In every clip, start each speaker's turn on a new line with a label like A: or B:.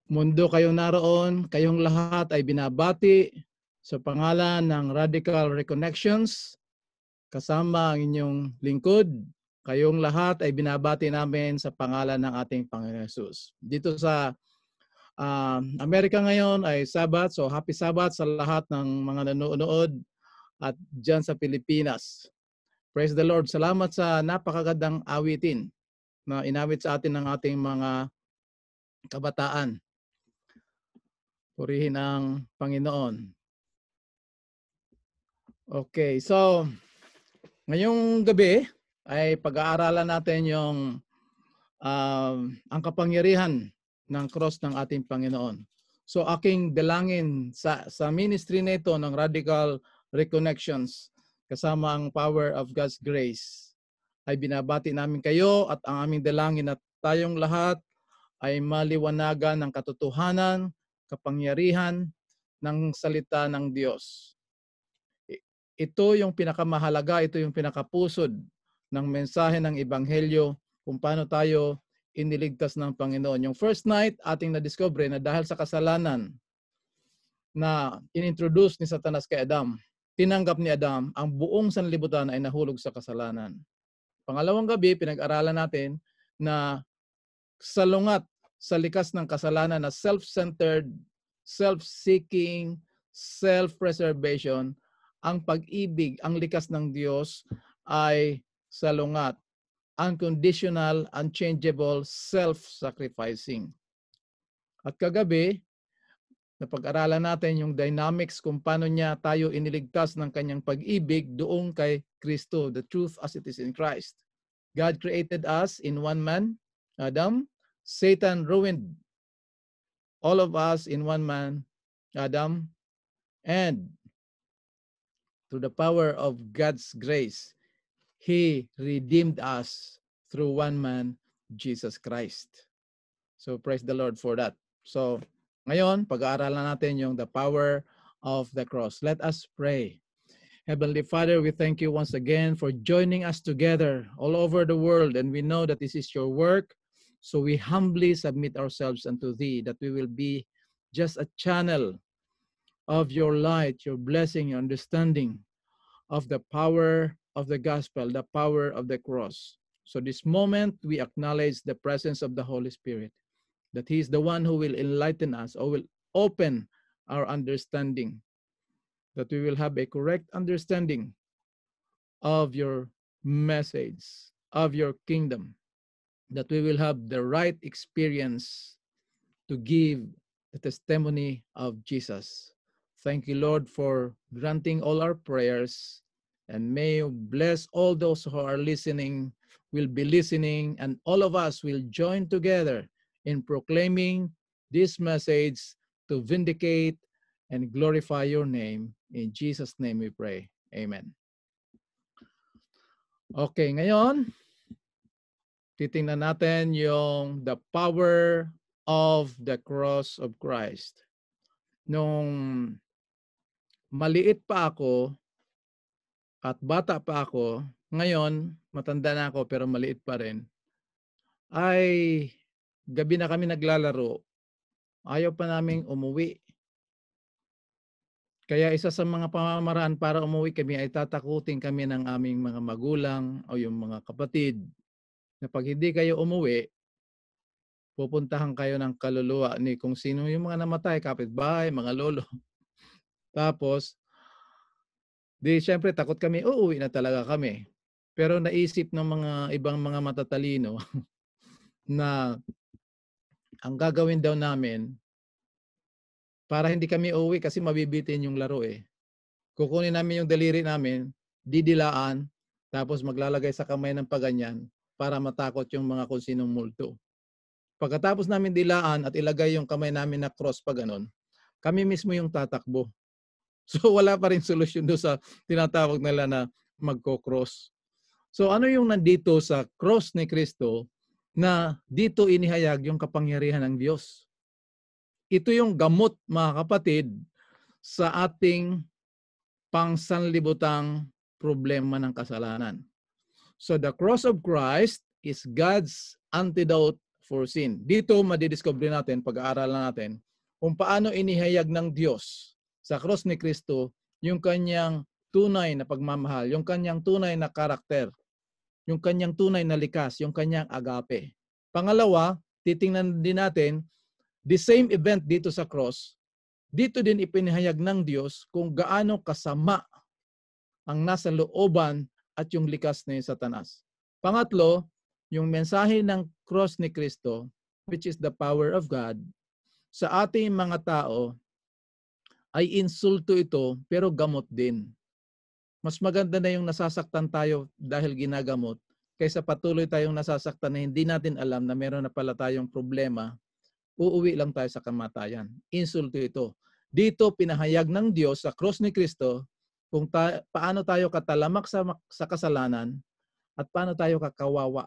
A: Mundo kayong naroon, kayong lahat ay binabati sa pangalan ng Radical Reconnections. Kasama ang inyong lingkod. Kayong lahat ay binabati namin sa pangalan ng ating Panginoon Hesus. Dito sa Amerika ngayon ay Sabat. So happy Sabat sa lahat ng mga nanonood at dyan sa Pilipinas. Praise the Lord. Salamat sa napakagandang awitin na inawit sa atin ng ating mga kabataan. Purihin ang Panginoon. Okay, so ngayong gabi ay pag-aaralan natin yung ang kapangyarihan ng cross ng ating Panginoon. So aking dalangin sa ministry nito ng Radical Reconnections kasama ang Power of God's Grace ay binabati namin kayo at ang aming dalangin at tayong lahat ay maliwanagan ng katotohanan, kapangyarihan ng salita ng Diyos. Ito yung pinakamahalaga, ito yung pinakapusod ng mensahe ng Ebanghelyo kung paano tayo iniligtas ng Panginoon. Yung first night, ating na-discover na dahil sa kasalanan na inintroduce ni Satanas kay Adam, tinanggap ni Adam, ang buong sanlibutan ay nahulog sa kasalanan. Pangalawang gabi, pinag-aralan natin na salungat sa likas ng kasalanan na self-centered, self-seeking, self-preservation, ang pag-ibig, ang likas ng Diyos ay salungat, unconditional, unchangeable, self-sacrificing. At kagabi, napag-aralan natin yung dynamics kung paano niya tayo iniligtas ng kanyang pag-ibig doon kay Kristo, the truth as it is in Christ. God created us in one man, Adam. Satan ruined all of us in one man, Adam. And through the power of God's grace, He redeemed us through one man, Jesus Christ. So praise the Lord for that. So ngayon, pag-aaralan natin yung the power of the cross. Let us pray. Heavenly Father, we thank you once again for joining us together all over the world. And we know that this is your work. So we humbly submit ourselves unto thee, that we will be just a channel of your light, your blessing, your understanding of the power of the gospel, the power of the cross. So this moment, we acknowledge the presence of the Holy Spirit, that he is the one who will enlighten us or will open our understanding, that we will have a correct understanding of your message, of your kingdom, that we will have the right experience to give the testimony of Jesus. Thank you, Lord, for granting all our prayers, and may you bless all those who are listening, will be listening, and all of us will join together in proclaiming this message to vindicate and glorify your name. In Jesus' name we pray. Amen. Okay, ngayon, titingnan natin yung the power of the cross of Christ. Nung maliit pa ako at bata pa ako, ngayon matanda na ako pero maliit pa rin, ay gabi na kami naglalaro, ayaw pa naming umuwi. Kaya isa sa mga pamamaraan para umuwi kami ay tatakutin kami ng aming mga magulang o yung mga kapatid na pag hindi kayo umuwi, pupuntahan kayo ng kaluluwa ni kung sino yung mga namatay, kapitbahay, mga lolo. Tapos, di syempre takot kami, uuwi na talaga kami. Pero naisip ng mga ibang mga matatalino na ang gagawin daw namin para hindi kami uuwi kasi mabibitin yung laro eh. Kukunin namin yung daliri namin, didilaan, tapos maglalagay sa kamay ng paganyan para matakot yung mga kung sinong multo. Pagkatapos namin dilaan at ilagay yung kamay namin na cross pa ganon, kami mismo yung tatakbo. So wala pa rin solusyon doon sa tinatawag nila na magko-cross. So ano yung nandito sa cross ni Kristo na dito inihayag yung kapangyarihan ng Diyos? Ito yung gamot, mga kapatid, sa ating pangsanlibutang problema ng kasalanan. So the cross of Christ is God's antidote for sin. Dito madidiscover natin, pag-aaralan natin, kung paano inihayag ng Diyos sa cross ni Kristo yung kanyang tunay na pagmamahal, yung kanyang tunay na karakter, yung kanyang tunay na likas, yung kanyang agape. Pangalawa, titingnan din natin, the same event dito sa cross, dito din ipinahayag ng Diyos kung gaano kasama ang nasa looban at yung likas ni Satanas. Pangatlo, yung mensahe ng cross ni Kristo, which is the power of God, sa ating mga tao ay insulto ito pero gamot din. Mas maganda na yung nasasaktan tayo dahil ginagamot kaysa patuloy tayong nasasaktan na hindi natin alam na meron na pala tayong problema, uuwi lang tayo sa kamatayan. Insulto ito. Dito pinahayag ng Diyos sa cross ni Kristo kung paano tayo katalamak sa kasalanan at paano tayo kakawawa.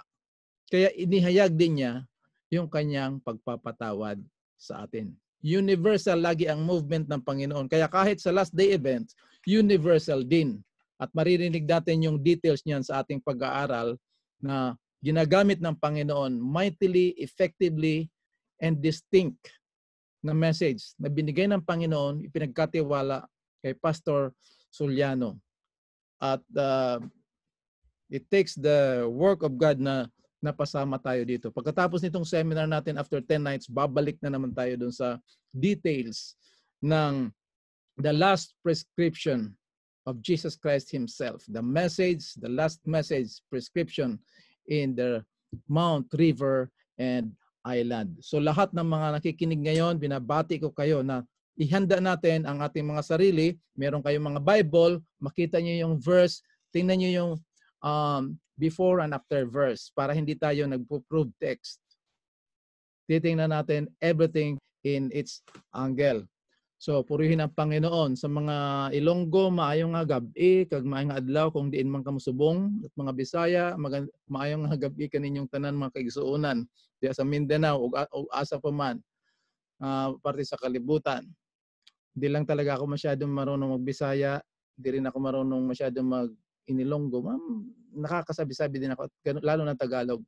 A: Kaya inihayag din niya yung kanyang pagpapatawad sa atin. Universal lagi ang movement ng Panginoon. Kaya kahit sa last day event, universal din. At maririnig natin yung details niyan sa ating pag-aaral na ginagamit ng Panginoon mightily, effectively, and distinct na message na binigay ng Panginoon, ipinagkatiwala kay Pastor Suliano. At it takes the work of God na napasama tayo dito. Pagkatapos nitong seminar natin after 10 nights, babalik na naman tayo dun sa details ng the last prescription of Jesus Christ Himself. The message, the last message prescription in the Mount, River, and Island. So lahat ng mga nakikinig ngayon, binabati ko kayo na ihanda natin ang ating mga sarili. Meron kayong mga Bible, makita nyo yung verse, tingnan nyo yung before and after verse para hindi tayo nagpo-prove text. Titingnan natin everything in its angle. So purihin ang Panginoon sa mga Ilonggo, maayong nga gabi, kag maayong adlaw kung diin man kamusubong at mga Bisaya, maayong nga gabi kaninyong tanan mga kaigsuonan diya sa Mindanao ug asa pa man parte sa kalibutan. Hindi lang talaga ako masyadong marunong magbisaya, hindi rin ako marunong masyadong mag-Inilonggo. Nakakasabi-sabi din ako, lalo na Tagalog.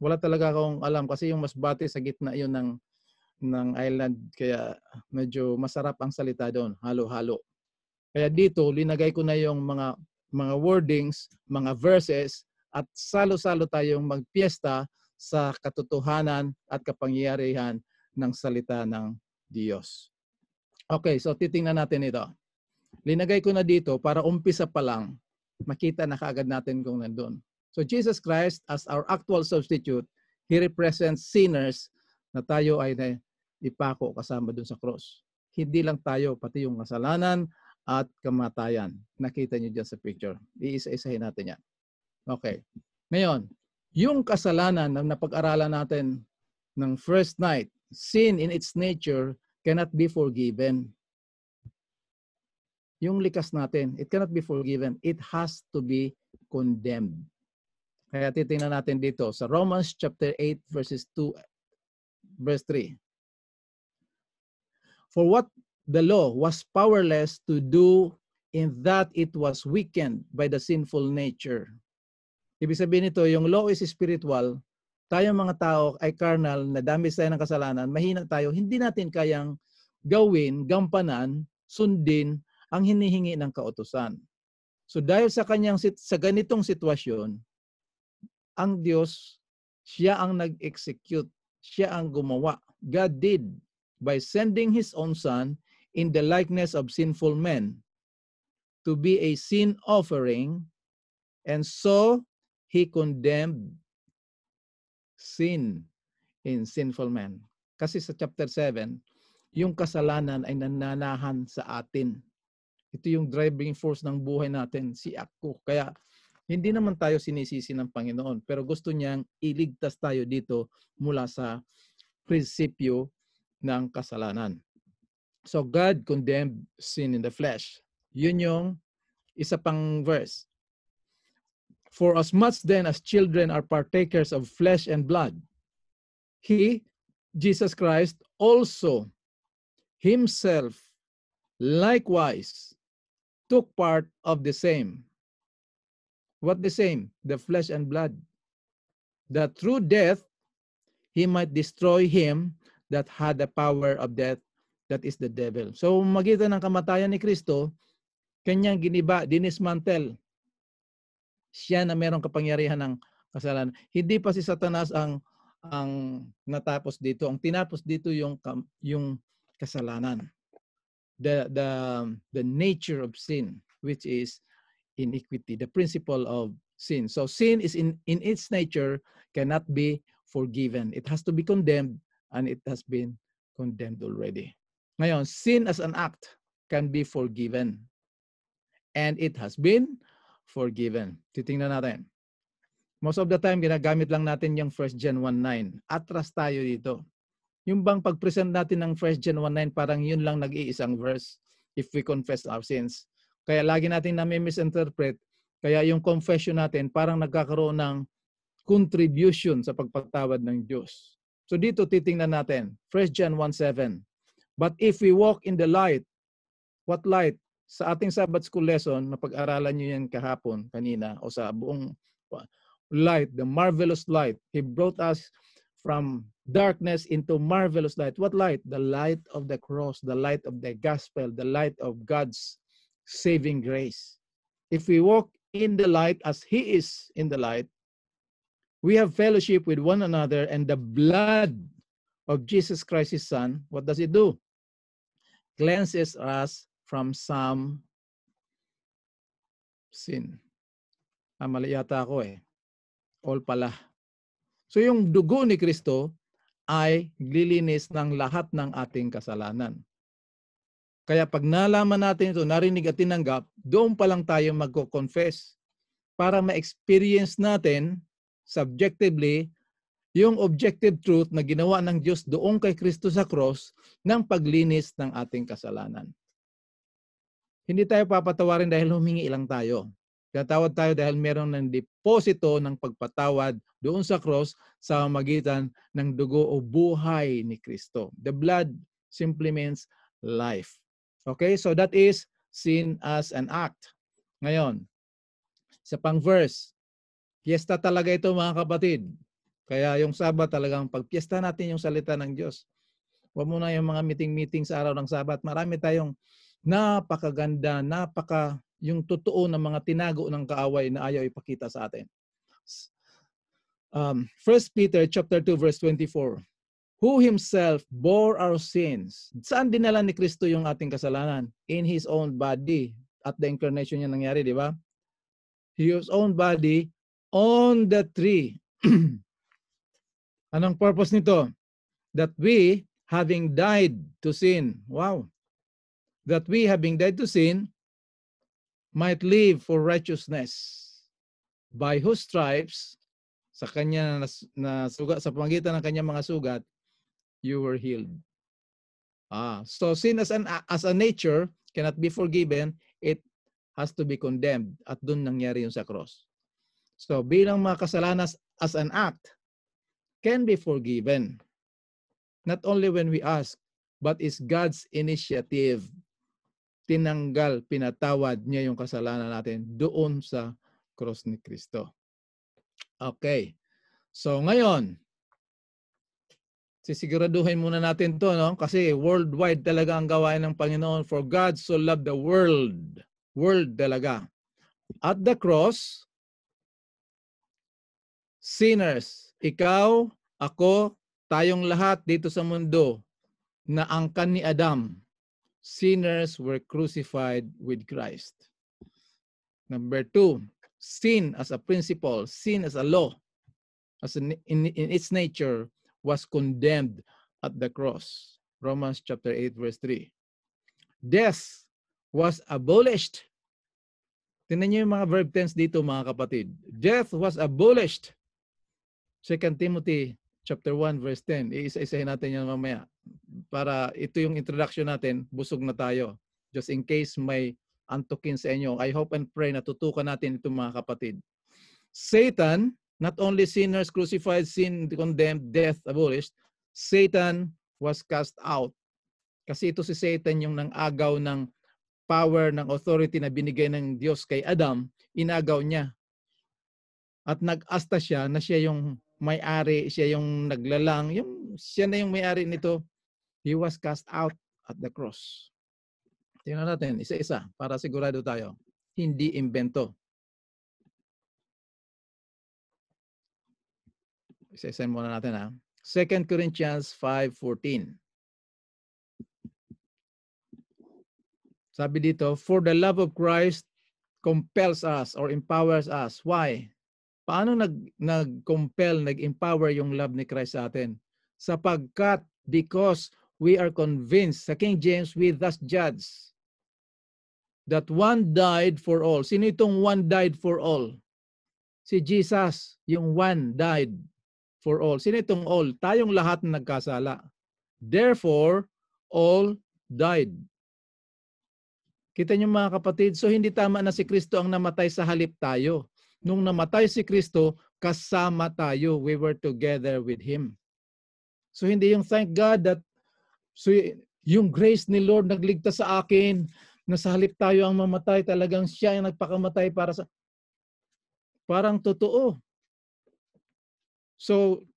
A: Wala talaga akong alam kasi yung Masbate sa gitna yun ng island, kaya medyo masarap ang salita doon, halo-halo. Kaya dito, linagay ko na yung mga wordings, mga verses, at salo-salo tayong magpiesta sa katotohanan at kapangyarihan ng salita ng Diyos. Okay, so titingnan natin ito. Linagay ko na dito para umpisa pa lang, makita na kaagad natin kung nandun. So Jesus Christ as our actual substitute, He represents sinners na tayo ay ipako kasama dun sa cross. Hindi lang tayo, pati yung kasalanan at kamatayan. Nakita niyo dyan sa picture. Iisa-isahin natin yan. Okay. Ngayon, yung kasalanan na napag-aralan natin ng first night, sin in its nature cannot be forgiven. Yung likas natin, it cannot be forgiven. It has to be condemned. Kaya titingnan natin dito sa Romans chapter 8 verses 2 verse 3. For what the law was powerless to do in that it was weakened by the sinful nature. Ibig sabihin nito, yung law is spiritual, tayong mga tao ay carnal, na dami tayo ng kasalanan, mahina tayo, hindi natin kayang gawin, gampanan, sundin ang hinihingi ng kautusan. So dahil sa ganitong sitwasyon, ang Diyos, siya ang nag-execute, siya ang gumawa. God did by sending His own Son in the likeness of sinful men to be a sin offering, and so He condemned sin in sinful men. Kasi sa chapter 7, yung kasalanan ay nananahan sa atin. Ito yung driving force ng buhay natin, si ako. Kaya hindi naman tayo sinisisi ng Panginoon, pero gusto niyang iligtas tayo dito mula sa prinsipyo ng kasalanan. So God condemned sin in the flesh. Yun yung isa pang verse. For as much then as children are partakers of flesh and blood, He, Jesus Christ, also Himself likewise took part of the same. What the same? The flesh and blood. That through death he might destroy him that had the power of death, that is the devil. So magitan ng kamatayan ni Kristo, kanyang giniba, dinismantle. Siya na merong kapangyarihan ng kasalanan. Hindi pa si Satanas ang natapos dito. Ang tinapos dito yung kasalanan. The nature of sin, which is iniquity, the principle of sin. So sin is in its nature cannot be forgiven. It has to be condemned, and it has been condemned already. Ngayon, sin as an act can be forgiven, and it has been forgiven. Titingnan natin. Most of the time, ginagamit lang natin yung 1 John 1:9. Atras tayo dito. Yung bang pag-present natin ng 1 John 1:9, parang yun lang nag-iisang verse if we confess our sins. Kaya lagi natin nami-misinterpret. Kaya yung confession natin parang nagkakaroon ng contribution sa pagpatawad ng Diyos. So dito titingnan natin. 1 John 1:7. But if we walk in the light, what light? Sa ating Sabbath School lesson, napag-aralan nyo yan kahapon, kanina, o sa buong light, the marvelous light. He brought us from darkness into marvelous light. What light? The light of the cross, the light of the gospel, the light of God's saving grace. If we walk in the light as He is in the light, we have fellowship with one another, and the blood of Jesus Christ, His Son, what does it do? Cleanses us from some sin. Mali yata ako eh. All pala. So yung dugo ni Kristo ay lilinis ng lahat ng ating kasalanan. Kaya pag nalaman natin ito, narinig at tinanggap, doon pa lang tayo magko-confess para ma-experience natin subjectively yung objective truth na ginawa ng Diyos doon kay Kristo sa cross ng paglinis ng ating kasalanan. Hindi tayo papatawarin dahil humingi lang tayo. Tinatawad tayo dahil meron ng deposito ng pagpatawad doon sa cross sa magitan ng dugo o buhay ni Kristo. The blood simply means life. Okay, so that is sin as an act. Ngayon, sa pang verse, piyesta talaga ito mga kapatid. Kaya yung Sabat talagang pagpiyesta natin yung salita ng Diyos. Huwag mo na yung mga meeting-meeting sa araw ng Sabat. Marami tayong napakaganda, yung totoo na mga tinago ng kaaway na ayaw ipakita sa atin. 1 Peter chapter 2 verse 24. Who himself bore our sins. Saan dinala ni Kristo yung ating kasalanan? In His own body. At the incarnation niya nangyari, di ba? His own body on the tree. Anong purpose nito? That we, having died to sin, wow, that we, having died to sin, might live for righteousness, by whose stripes, sa kanya na sugat, sa pamagitan ng kanyang mga sugat, you were healed. So sin as a nature cannot be forgiven, it has to be condemned, at doon nangyari yung sa cross. So bilang mga kasalanan as an act, can be forgiven. Not only when we ask, but it's God's initiative. Tinanggal, pinatawad niya yung kasalanan natin doon sa cross ni Kristo. Okay. So ngayon, sisiguraduhin muna natin to, no? Kasi worldwide talaga ang gawain ng Panginoon. For God so loved the world. World talaga. At the cross, sinners, ikaw, ako, tayong lahat dito sa mundo na angkan ni Adam, sinners were crucified with Christ. Number 2, sin as a principle, sin as a law, as in its nature, was condemned at the cross. Romans chapter 8 verse 3. Death was abolished. Tingnan niyo yung mga verb tense dito mga kapatid. Death was abolished. 2 Timothy chapter 1 verse 10. Iisa-isahin natin yan mamaya. Para ito yung introduction natin, busog na tayo. Just in case may antukin sa inyo. I hope and pray na tutukan natin ito mga kapatid. Satan, not only sinners crucified, sin condemned, death abolished, Satan was cast out. Kasi ito si Satan yung nang-agaw ng power, ng authority na binigay ng Diyos kay Adam, inagaw niya. At nag-asta siya na siya yung may-ari, siya yung naglalang, siya na yung may-ari nito. He was cast out at the cross. Tingnan natin, isa-isa, para sigurado tayo. Hindi imbento. Isa-isa muna natin ha. 2 Corinthians 5:14. Sabi dito, for the love of Christ compels us or empowers us. Why? Paano nag-compel, nag-empower yung love ni Christ sa atin? Sapagkat, because we are convinced, sa King James, we thus judge that one died for all. Sino itong one died for all? Si Jesus, yung one died for all. Sino itong all? Tayong lahat na nagkasala. Therefore, all died. Kita niyo mga kapatid, so hindi tama na si Kristo ang namatay sa halip tayo. Nung namatay si Kristo, kasama tayo. We were together with Him. So hindi yung thank God that so yung grace ni Lord nagligtas sa akin, na sa halip tayo ang mamatay, talagang siya yung nagpakamatay para sa... Parang totoo. So,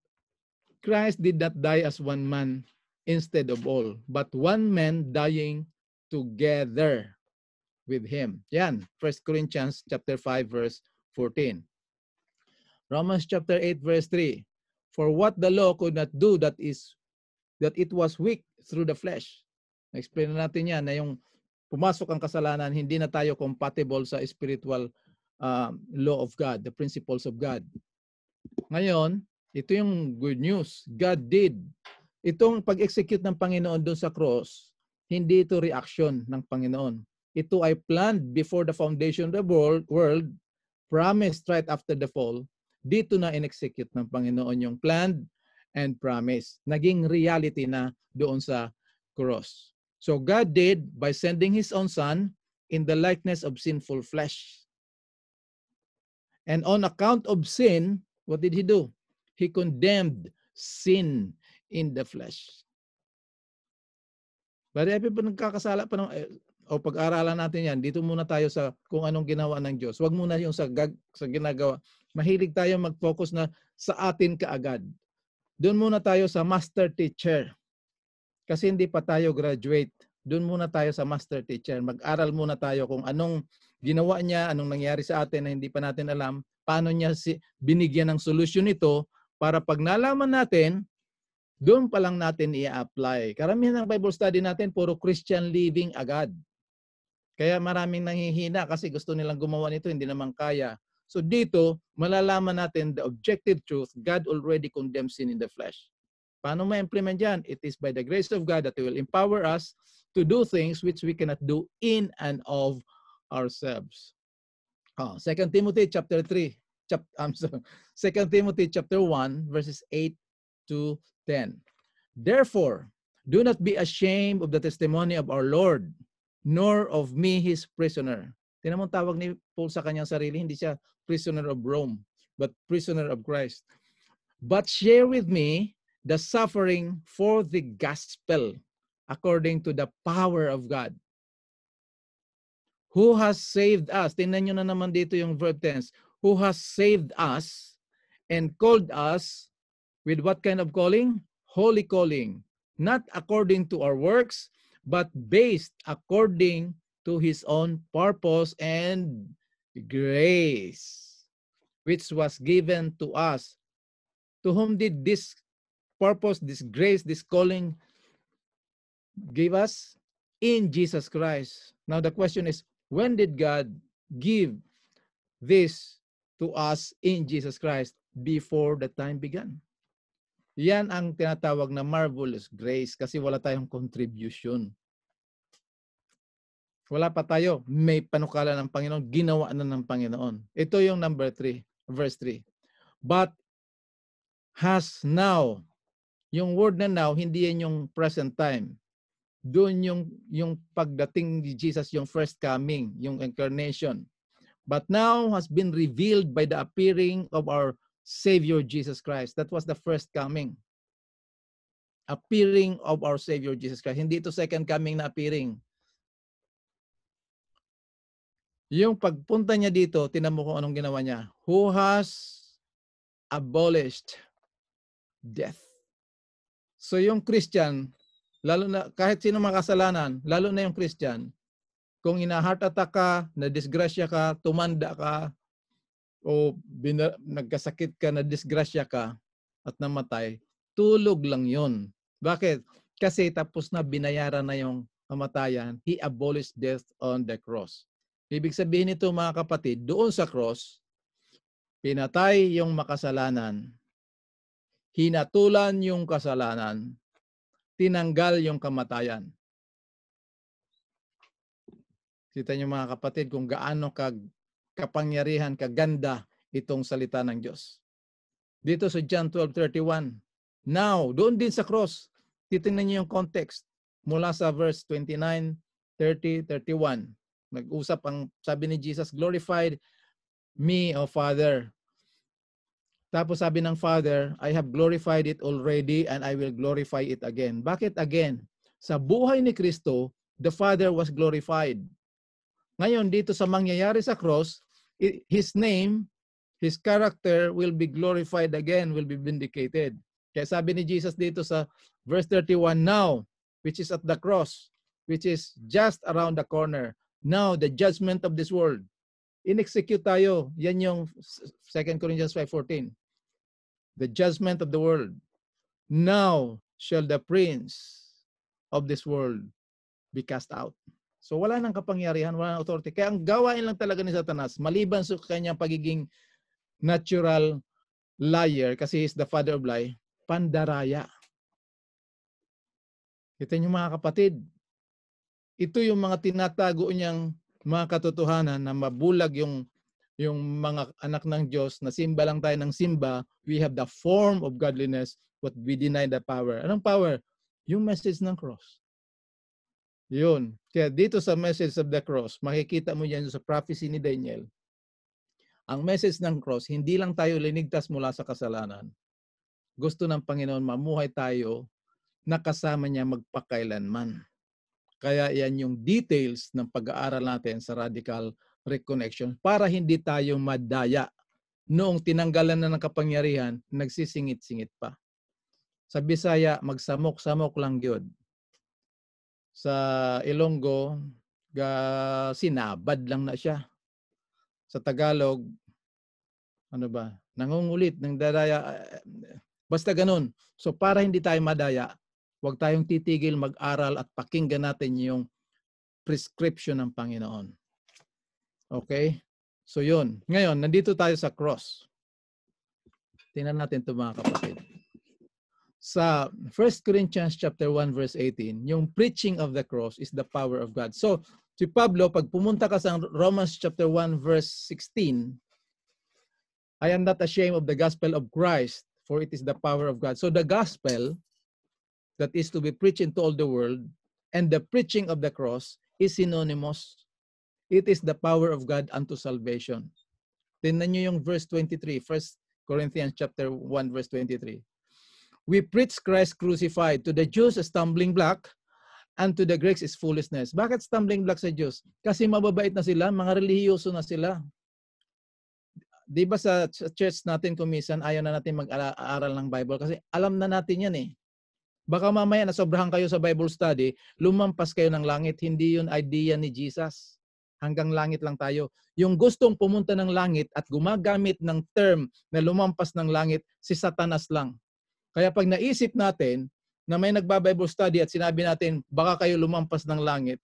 A: Christ did not die as one man instead of all, but one man dying together with Him. Yan, 1 Corinthians chapter 5, verse 14. Romans chapter 8, verse 3. For what the law could not do, that it was weak through the flesh. Explain natin yan, na yung pumasok ang kasalanan, hindi na tayo compatible sa spiritual law of God, the principles of God. Ngayon, ito yung good news. God did. Itong pag-execute ng Panginoon doon sa cross, hindi ito reaction ng Panginoon. Ito ay planned before the foundation of the world, promised right after the fall. Dito na in-execute ng Panginoon yung planned and promise. Naging reality na doon sa cross. So God did by sending His own Son in the likeness of sinful flesh. And on account of sin, what did He do? He condemned sin in the flesh. Marami pa nagkakasala pa o pag-aralan natin yan. Dito muna tayo sa kung anong ginawa ng Diyos. Huwag muna yung sa ginagawa. Mahilig tayo mag-focus na sa atin kaagad. Doon muna tayo sa master teacher. Kasi hindi pa tayo graduate. Doon muna tayo sa master teacher. Mag-aral muna tayo kung anong ginawa niya, anong nangyari sa atin na hindi pa natin alam, paano niya binigyan ng solusyon ito para pag nalaman natin, doon pa lang natin i-apply. Karamihan ng Bible study natin, puro Christian living agad. Kaya maraming nanghihina kasi gusto nilang gumawa nito, hindi naman kaya. So dito, malalaman natin the objective truth, God already condemns sin in the flesh. Paano ma-implement yan? It is by the grace of God that He will empower us to do things which we cannot do in and of ourselves. 2 Timothy chapter 3. 2 Timothy chapter 1 verses 8 to 10. Therefore, do not be ashamed of the testimony of our Lord, nor of me His prisoner. Tingnan mo tawag ni Paul sa kanyang sarili, hindi siya prisoner of Rome, but prisoner of Christ. But share with me the suffering for the gospel according to the power of God, who has saved us. Tingnan nyo na naman dito yung verb tense. Who has saved us and called us with what kind of calling? Holy calling. Not according to our works, but based according to His own purpose and grace, which was given to us. To whom did this purpose, this grace, this calling give us? In Jesus Christ. Now the question is, when did God give this to us in Jesus Christ? Before the time began. Yan ang tinatawag na marvelous grace kasi wala tayong contribution. Wala pa tayo. May panukala ng Panginoon. Ginawa na ng Panginoon. Ito yung number 3, verse 3. But has now. Yung word na now, hindi yan yung present time. Doon yung pagdating ni Jesus, yung first coming, yung incarnation. But now has been revealed by the appearing of our Savior Jesus Christ. That was the first coming. Appearing of our Savior Jesus Christ. Hindi ito second coming na appearing. Yung pagpunta niya dito, tinan mo kung anong ginawa niya. Who has abolished death. So yung Christian, lalo na kahit sino makasalanan, lalo na yung Christian, kung ina-heart attack ka, na-disgrasya ka, tumanda ka, o nagkasakit ka, na-disgrasya ka, at namatay, tulog lang yun. Bakit? Kasi tapos na, binayaran na yung kamatayan. He abolished death on the cross. Ibig sabihin nito mga kapatid, doon sa cross, pinatay yung makasalanan, hinatulan yung kasalanan, tinanggal yung kamatayan. Kita niyo mga kapatid kung gaano kapangyarihan, kaganda itong salita ng Diyos. Dito sa John 12:31. Now, doon din sa cross, titingnan niyo yung context. Mula sa verse 29, 30, 31. Nag-usap ang sabi ni Jesus, glorified me, O Father. Tapos sabi ng Father, I have glorified it already and I will glorify it again. Bakit again? Sa buhay ni Kristo, the Father was glorified. Ngayon, dito sa mangyayari sa cross, His name, His character will be glorified again, will be vindicated. Kaya sabi ni Jesus dito sa verse 31, now, which is at the cross, which is just around the corner, now the judgment of this world. In-execute tayo. Yan yung 2 Corinthians 5:14. The judgment of the world. Now shall the prince of this world be cast out. So wala nang kapangyarihan, wala nang authority. Kaya ang gawain lang talaga ni Satanas, maliban sa kanyang pagiging natural liar, kasi he's the father of lie, pandaraya. Kita niyo mga kapatid, ito yung mga tinatago niyang mga katotohanan na mabulag yung mga anak ng Diyos na simba lang tayo ng simba. We have the form of godliness but we deny the power. Anong power? Yung message ng cross. Yun. Kaya dito sa message of the cross, makikita mo yan sa prophecy ni Daniel. Ang message ng cross, hindi lang tayo linigtas mula sa kasalanan. Gusto ng Panginoon mamuhay tayo na kasama niya magpakailanman. Kaya yan yung details ng pag-aaral natin sa radical reconnection para hindi tayo madaya. Noong tinanggalan na ng kapangyarihan, nagsisingit-singit pa. Sa Bisaya, magsamok-samok lang yun. Sa Ilonggo, sinabad lang na siya. Sa Tagalog, ano ba? Nangungulit, ng dadaya. Basta ganun. So para hindi tayo madaya, huwag tayong titigil mag-aral at pakinggan natin yung prescription ng Panginoon. Okay? So yun. Ngayon, nandito tayo sa cross. Tingnan natin ito mga kapatid. Sa 1 Corinthians chapter 1 verse 18, yung preaching of the cross is the power of God. So, si Pablo, pag pumunta ka sa Romans chapter 1 verse 16, I am not ashamed of the gospel of Christ, for it is the power of God. So the gospel that is to be preached into all the world and the preaching of the cross is synonymous. It is the power of God unto salvation. Tingnan nyo yung verse 23, 1 Corinthians chapter 1 verse 23. We preach Christ crucified, to the Jews a stumbling block, and to the Greeks is foolishness. Bakit stumbling block sa Jews? Kasi mababait na sila, mga relihiyoso na sila. Di ba sa church natin kumisan, ayaw na natin mag-aaral ng Bible kasi alam na natin yan eh. Baka mamaya nasobrahan kayo sa Bible study, lumampas kayo ng langit. Hindi yun idea ni Jesus. Hanggang langit lang tayo. Yung gustong pumunta ng langit at gumagamit ng term na lumampas ng langit, si Satanas lang. Kaya pag naisip natin na may nagba-Bible study at sinabi natin, baka kayo lumampas ng langit,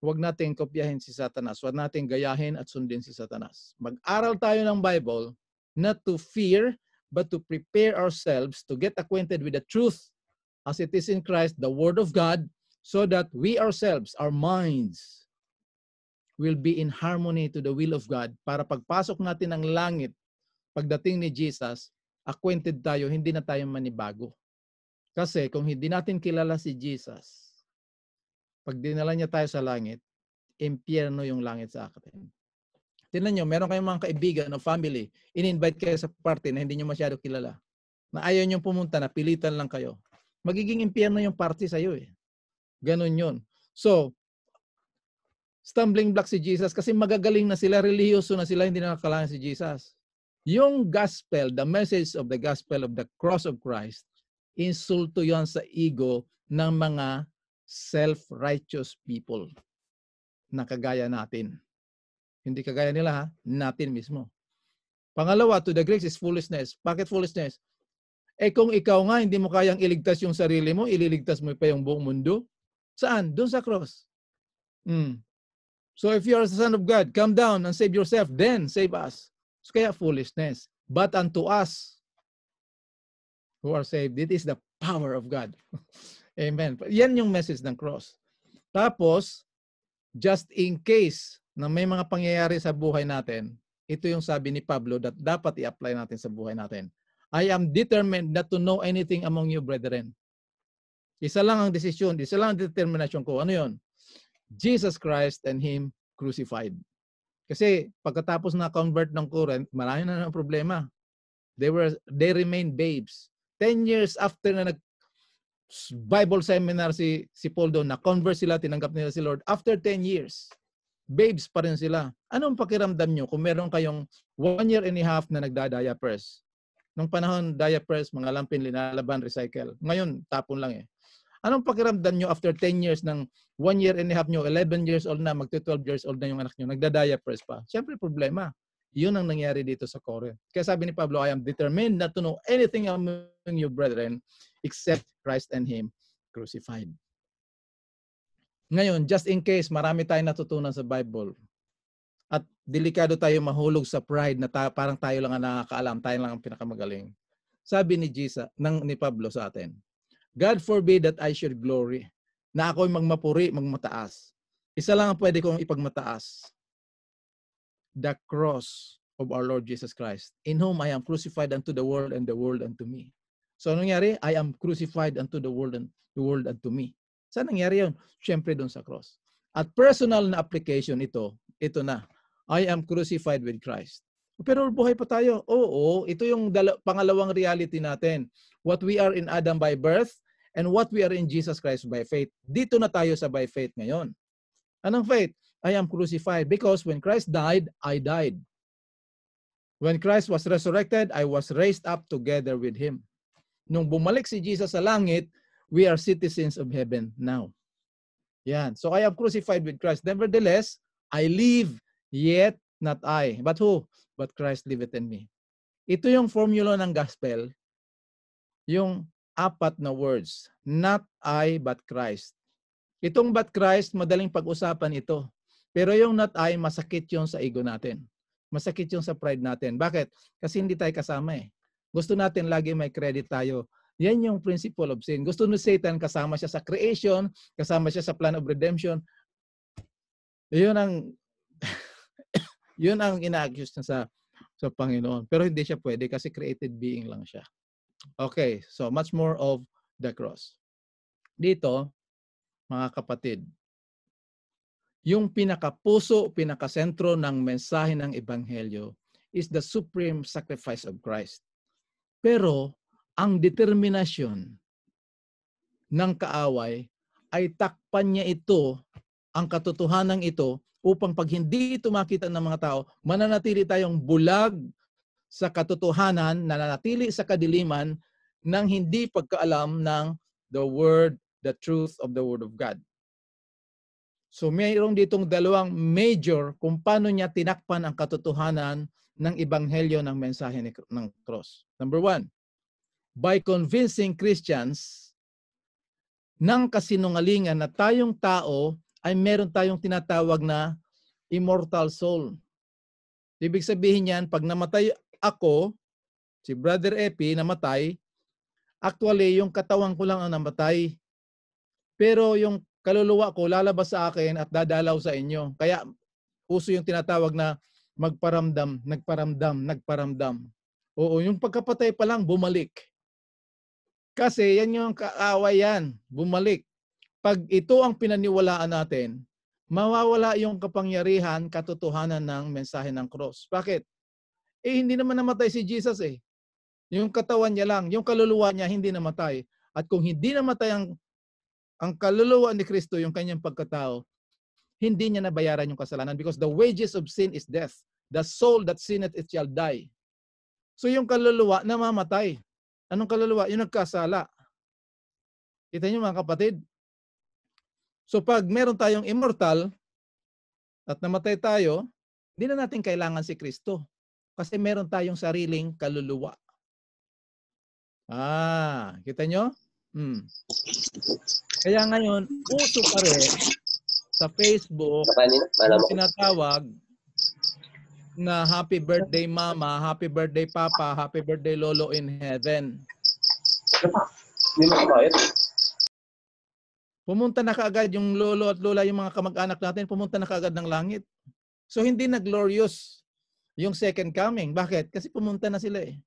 A: huwag natin kopyahin si Satanas. Huwag natin gayahin at sundin si Satanas. Mag-aral tayo ng Bible, not to fear, but to prepare ourselves to get acquainted with the truth as it is in Christ, the Word of God, so that we ourselves, our minds, will be in harmony to the will of God para pagpasok natin ng langit, pagdating ni Jesus, acquainted tayo, hindi na tayo manibago. Kasi kung hindi natin kilala si Jesus, pag dinala niya tayo sa langit, impyerno yung langit sa atin. Tingnan nyo, meron kayong mga kaibigan o family, in-invite kayo sa party na hindi nyo masyado kilala. Na ayaw nyo pumunta, na pilitan lang kayo. Magiging impyerno yung party sa'yo eh. Ganun yun. So, stumbling block si Jesus kasi magagaling na sila, relihiyoso na sila, hindi na nakakalanan si Jesus. Yung gospel, the message of the gospel of the cross of Christ, insulto yan sa ego ng mga self-righteous people na kagaya natin. Hindi kagaya nila ha, natin mismo. Pangalawa, to the Greeks is foolishness. Bakit foolishness? Kung ikaw nga hindi mo kayang iligtas yung sarili mo, ililigtas mo pa yung buong mundo. Saan? Doon sa cross. So if you are the Son of God, come down and save yourself, then save us. So kaya foolishness. But unto us who are saved, it is the power of God. Amen. Yan yung message ng cross. Tapos, just in case na may mga pangyayari sa buhay natin, ito yung sabi ni Pablo that dapat i-apply natin sa buhay natin. I am determined not to know anything among you, brethren. Isa lang ang desisyon, isa lang ang determination ko. Ano yun? Jesus Christ and Him crucified. Kasi pagkatapos na convert ng current, marami na ng problema. They remained babes. 10 years after na Bible seminar si Paul doon, na-convert sila, tinanggap nila si Lord. After 10 years, babes pa rin sila. Anong pakiramdam nyo kung meron kayong 1 year and a half na nagda-diapers? Nung panahon, diapers, mga lampin, linalaban, recycle. Ngayon, tapon lang eh. Anong pakiramdam nyo after 10 years ng 1 year and a half nyo, 11 years old na, magto-12 years old na yung anak nyo, nagda-diapers pa? Siyempre, problema. Yun ang nangyari dito sa Corinth. Kaya sabi ni Pablo, I am determined not to know anything among you, brethren, except Christ and Him crucified. Ngayon, just in case, marami tayong natutunan sa Bible at delikado tayo mahulog sa pride na parang tayo lang ang nakakaalam, tayo lang ang pinakamagaling. Sabi ni Pablo sa atin, God forbid that I should glory, na ako'y magmapuri, magmataas. Isa lang ang pwede kong ipagmataas. The cross of our Lord Jesus Christ, in whom I am crucified unto the world and the world unto me. So, anong nangyari? I am crucified unto the world and the world unto me. Saan nangyari yun? Siyempre doon sa cross. At personal na application ito na. I am crucified with Christ. Pero buhay pa tayo. Oo, ito yung pangalawang reality natin. What we are in Adam by birth and what we are in Jesus Christ by faith. Dito na tayo sa by faith ngayon. Anong faith? I am crucified because when Christ died, I died. When Christ was resurrected, I was raised up together with Him. Nung bumalik si Jesus sa langit, we are citizens of heaven now. Yan. So I am crucified with Christ. Nevertheless, I live, yet not I. But who? But Christ liveth in me. Ito yung formula ng gospel, yung 4 na words. Not I, but Christ. Itong but Christ, madaling pag-usapan ito. Pero yung not I, masakit yung sa ego natin. Masakit yung sa pride natin. Bakit? Kasi hindi tayo kasama eh. Gusto natin lagi may credit tayo. Yan yung principle of sin. Gusto ni Satan, kasama siya sa creation, kasama siya sa plan of redemption. Yun ang yun ang ina-accuse niya sa Panginoon. Pero hindi siya pwede kasi created being lang siya. Okay, so much more of the cross. Dito, mga kapatid, yung pinakapuso, pinakasentro ng mensahe ng Ebanghelyo is the supreme sacrifice of Christ. Pero ang determinasyon ng kaaway ay takpan niya ito, ang katotohanan ito, upang pag hindi ito makita ng mga tao, mananatili tayong bulag sa katotohanan, nananatili sa kadiliman ng hindi pagkaalam ng the word, the truth of the word of God. So mayroong ditong dalawang major kung paano niya tinakpan ang katotohanan ng ebanghelyo ng mensahe ng cross. Number 1, by convincing Christians ng kasinungalingan na tayong tao ay meron tayong tinatawag na immortal soul. Ibig sabihin yan, pag namatay ako, si Brother Epi namatay, actually yung katawan ko lang ang namatay. Pero yung kaluluwa ko lalabas sa akin at dadalaw sa inyo. Kaya uso yung tinatawag na magparamdam, nagparamdam. Oo, yung pagkapatay pa lang, bumalik. Kasi yan yung kaaway yan, bumalik. Pag ito ang pinaniwalaan natin, mawawala yung kapangyarihan, katotohanan ng mensahe ng cross. Bakit? Hindi naman namatay si Jesus eh. Yung katawan niya lang, yung kaluluwa niya hindi namatay. At kung hindi namatay ang kaluluwa ni Kristo, yung kanyang pagkatao, hindi niya nabayaran yung kasalanan because the wages of sin is death. The soul that sinneth, it shall die. So yung kaluluwa namamatay. Anong kaluluwa? Yung nagkasala. Kita niyo mga kapatid? So pag meron tayong immortal at namatay tayo, hindi na natin kailangan si Kristo. Kasi meron tayong sariling kaluluwa. Kita nyo? Kaya ngayon, uso pa rin sa Facebook yung tinatawag na happy birthday mama, happy birthday papa, happy birthday lolo in heaven. Pumunta na kaagad yung lolo at lola, yung mga kamag-anak natin, pumunta na kaagad ng langit. So hindi na glorious yung second coming. Bakit? Kasi pumunta na sila eh.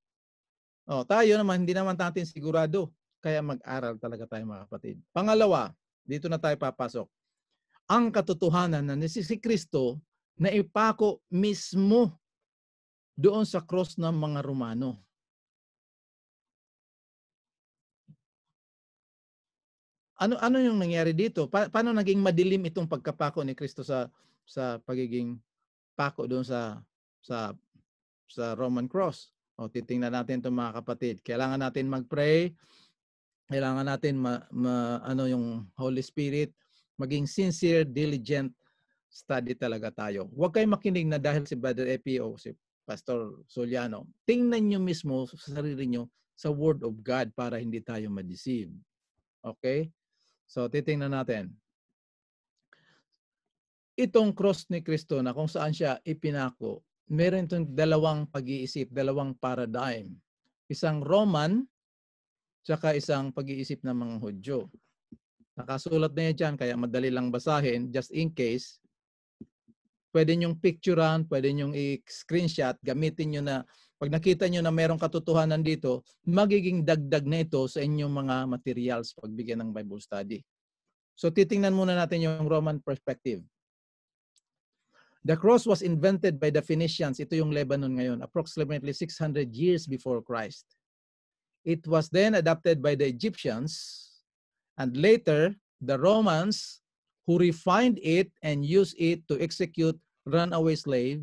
A: Tayo naman, hindi naman natin sigurado. Kaya mag-aral talaga tayo mga kapatid. Pangalawa, dito na tayo papasok. Ang katotohanan na si Kristo na ipako mismo doon sa cross ng mga Romano. Ano yung nangyari dito? Paano naging madilim itong pagkapako ni Kristo sa pagiging pako doon sa Roman cross? Titingnan natin 'tong mga kapatid. Kailangan natin mag-pray. Kailangan natin yung Holy Spirit, maging sincere, diligent study talaga tayo. Huwag kayong makinig na dahil si Brother Epi o si Pastor Soliano. Tingnan nyo mismo sa sarili nyo sa Word of God para hindi tayo ma-deceive. Okay? So, titingnan natin. Itong cross ni Kristo na kung saan siya ipinako, meron itong dalawang pag-iisip, dalawang paradigm. Isang Roman, tsaka isang pag-iisip ng mga Hudyo. Nakasulat na yan dyan, kaya madali lang basahin, just in case. Pwede nyong picturean, pwede nyong i-screenshot, gamitin nyo na, pag nakita nyo na merong katotohanan dito, magiging dagdag na ito sa inyong mga materials pagbigyan ng Bible study. So titingnan muna natin yung Roman perspective. The cross was invented by the Phoenicians. Ito yung Lebanon ngayon, approximately 600 years before Christ. It was then adopted by the Egyptians, and later the Romans, who refined it and used it to execute runaway slaves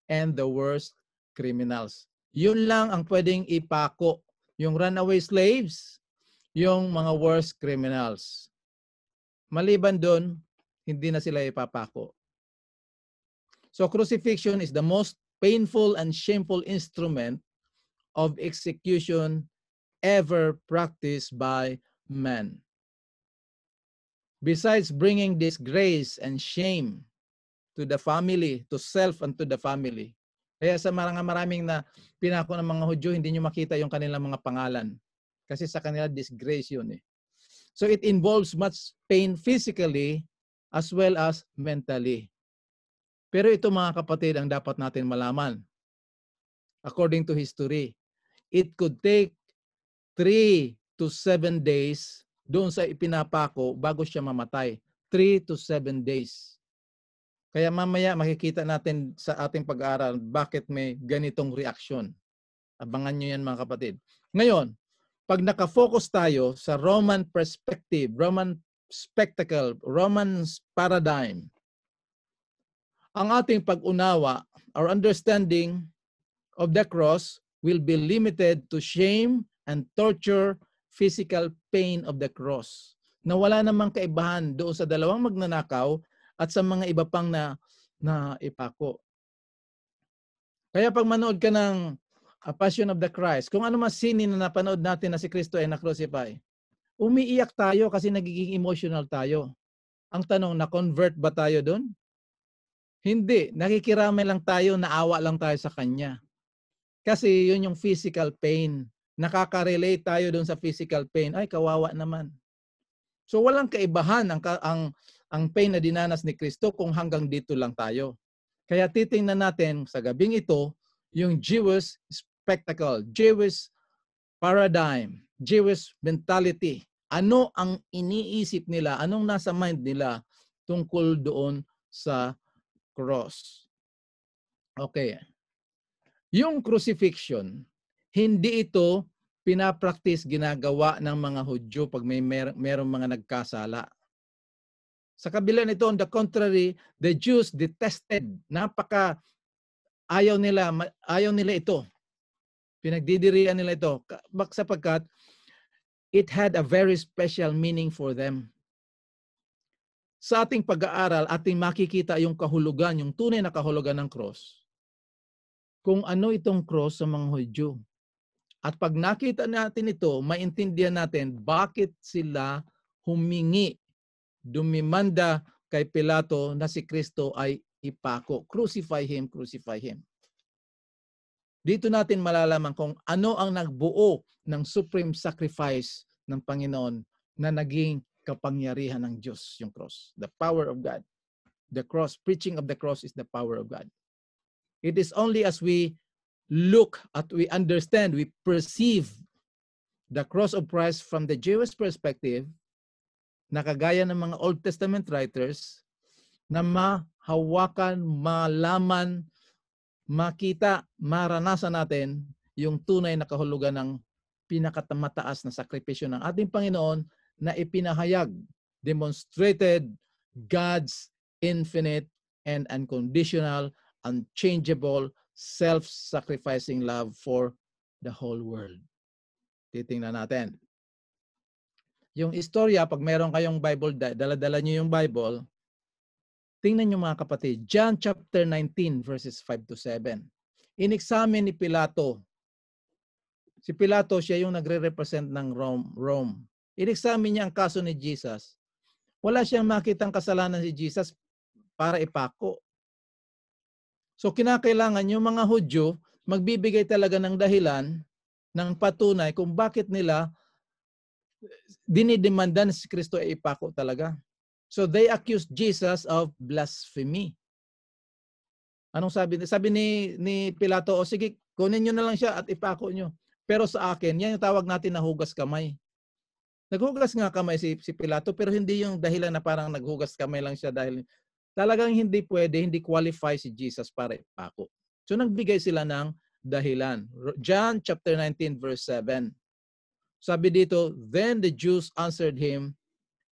A: and the worst criminals. Yun lang ang pwedeng ipako. Yung runaway slaves, yung mga worst criminals. Maliban doon, hindi na sila ipapako. So crucifixion is the most painful and shameful instrument of execution ever practiced by man. Besides bringing disgrace and shame to the family, to self and to the family. Kaya sa maraming na pinako ng mga Hudyo, hindi nyo makita yung kanilang mga pangalan. Kasi sa kanila, disgrace yun eh. So it involves much pain physically as well as mentally. Pero ito mga kapatid ang dapat natin malaman. According to history, it could take 3 to 7 days doon sa ipinapako bago siya mamatay. 3 to 7 days. Kaya mamaya makikita natin sa ating pag-aaral bakit may ganitong reaksyon. Abangan nyo yan mga kapatid. Ngayon, pag nakafocus tayo sa Roman perspective, Roman spectacle, Roman paradigm, ang ating pag-unawa, our understanding of the cross will be limited to shame and torture, physical pain of the cross. Na wala namang kaibahan doon sa dalawang magnanakaw at sa mga iba pang na ipako. Kaya pag manood ka ng Passion of the Christ, kung ano man sinin na napanood natin na si Kristo ay na-crucify, umiiyak tayo kasi nagiging emotional tayo. Ang tanong, na-convert ba tayo doon? Hindi. Nakikiramay lang tayo, naawa lang tayo sa Kanya. Kasi yun yung physical pain. Nakaka-relate tayo doon sa physical pain. Ay, kawawa naman. So walang kaibahan ang pain na dinanas ni Kristo kung hanggang dito lang tayo. Kaya titingnan natin sa gabing ito yung Jewish spectacle, Jewish paradigm, Jewish mentality. Ano ang iniisip nila, anong nasa mind nila tungkol doon sa cross. Okay. Yung crucifixion, hindi ito pinapractice, ginagawa ng mga Hudyo pag merong mga nagkasala. Sa kabila nito, on the contrary, the Jews detested, ayaw nila ito. Pinagdidirian nila ito sapagkat it had a very special meaning for them. Sa ating pag-aaral, ating makikita yung kahulugan, yung tunay na kahulugan ng cross. Kung ano itong cross sa mga Hudyo. At pag nakita natin ito, maintindihan natin bakit sila humingi, dumimanda kay Pilato na si Kristo ay ipako. Crucify him, crucify him. Dito natin malalaman kung ano ang nagbuo ng supreme sacrifice ng Panginoon na naging kapangyarihan ng Diyos, yung cross. The power of God. The cross, preaching of the cross is the power of God. It is only as we look at, we understand, we perceive the cross of Christ from the Jewish perspective, na kagaya ng mga Old Testament writers, na mahawakan, malaman, makita, maranasan natin yung tunay na kahulugan ng pinakamataas na sakripisyo ng ating Panginoon na ipinahayag, demonstrated God's infinite and unconditional, unchangeable, self-sacrificing love for the whole world. Titingnan natin. Yung istorya, pag meron kayong Bible, dala-dala nyo yung Bible, tingnan nyo mga kapatid, John chapter 19 verses 5 to 7. In-examine ni Pilato. Si Pilato, siya yung nagre-represent ng Rome. In-examine niya ang kaso ni Jesus. Wala siyang makitang kasalanan si Jesus para ipako. So kinakailangan yung mga Hudyo magbibigay talaga ng dahilan, ng patunay kung bakit nila dinidemanda na si Kristo ay ipako talaga. So they accused Jesus of blasphemy. Anong sabi? Sabi ni Pilato, o sige, kunin nyo na lang siya at ipako nyo. Pero sa akin, yan yung tawag natin na hugas kamay. Naghugas nga kamay si Pilato, pero hindi yung dahilan na parang naghugas kamay lang siya dahil talagang hindi pwede, hindi qualify si Jesus para ipako. So nagbigay sila ng dahilan. John chapter 19 verse 7. Sabi dito, then the Jews answered him,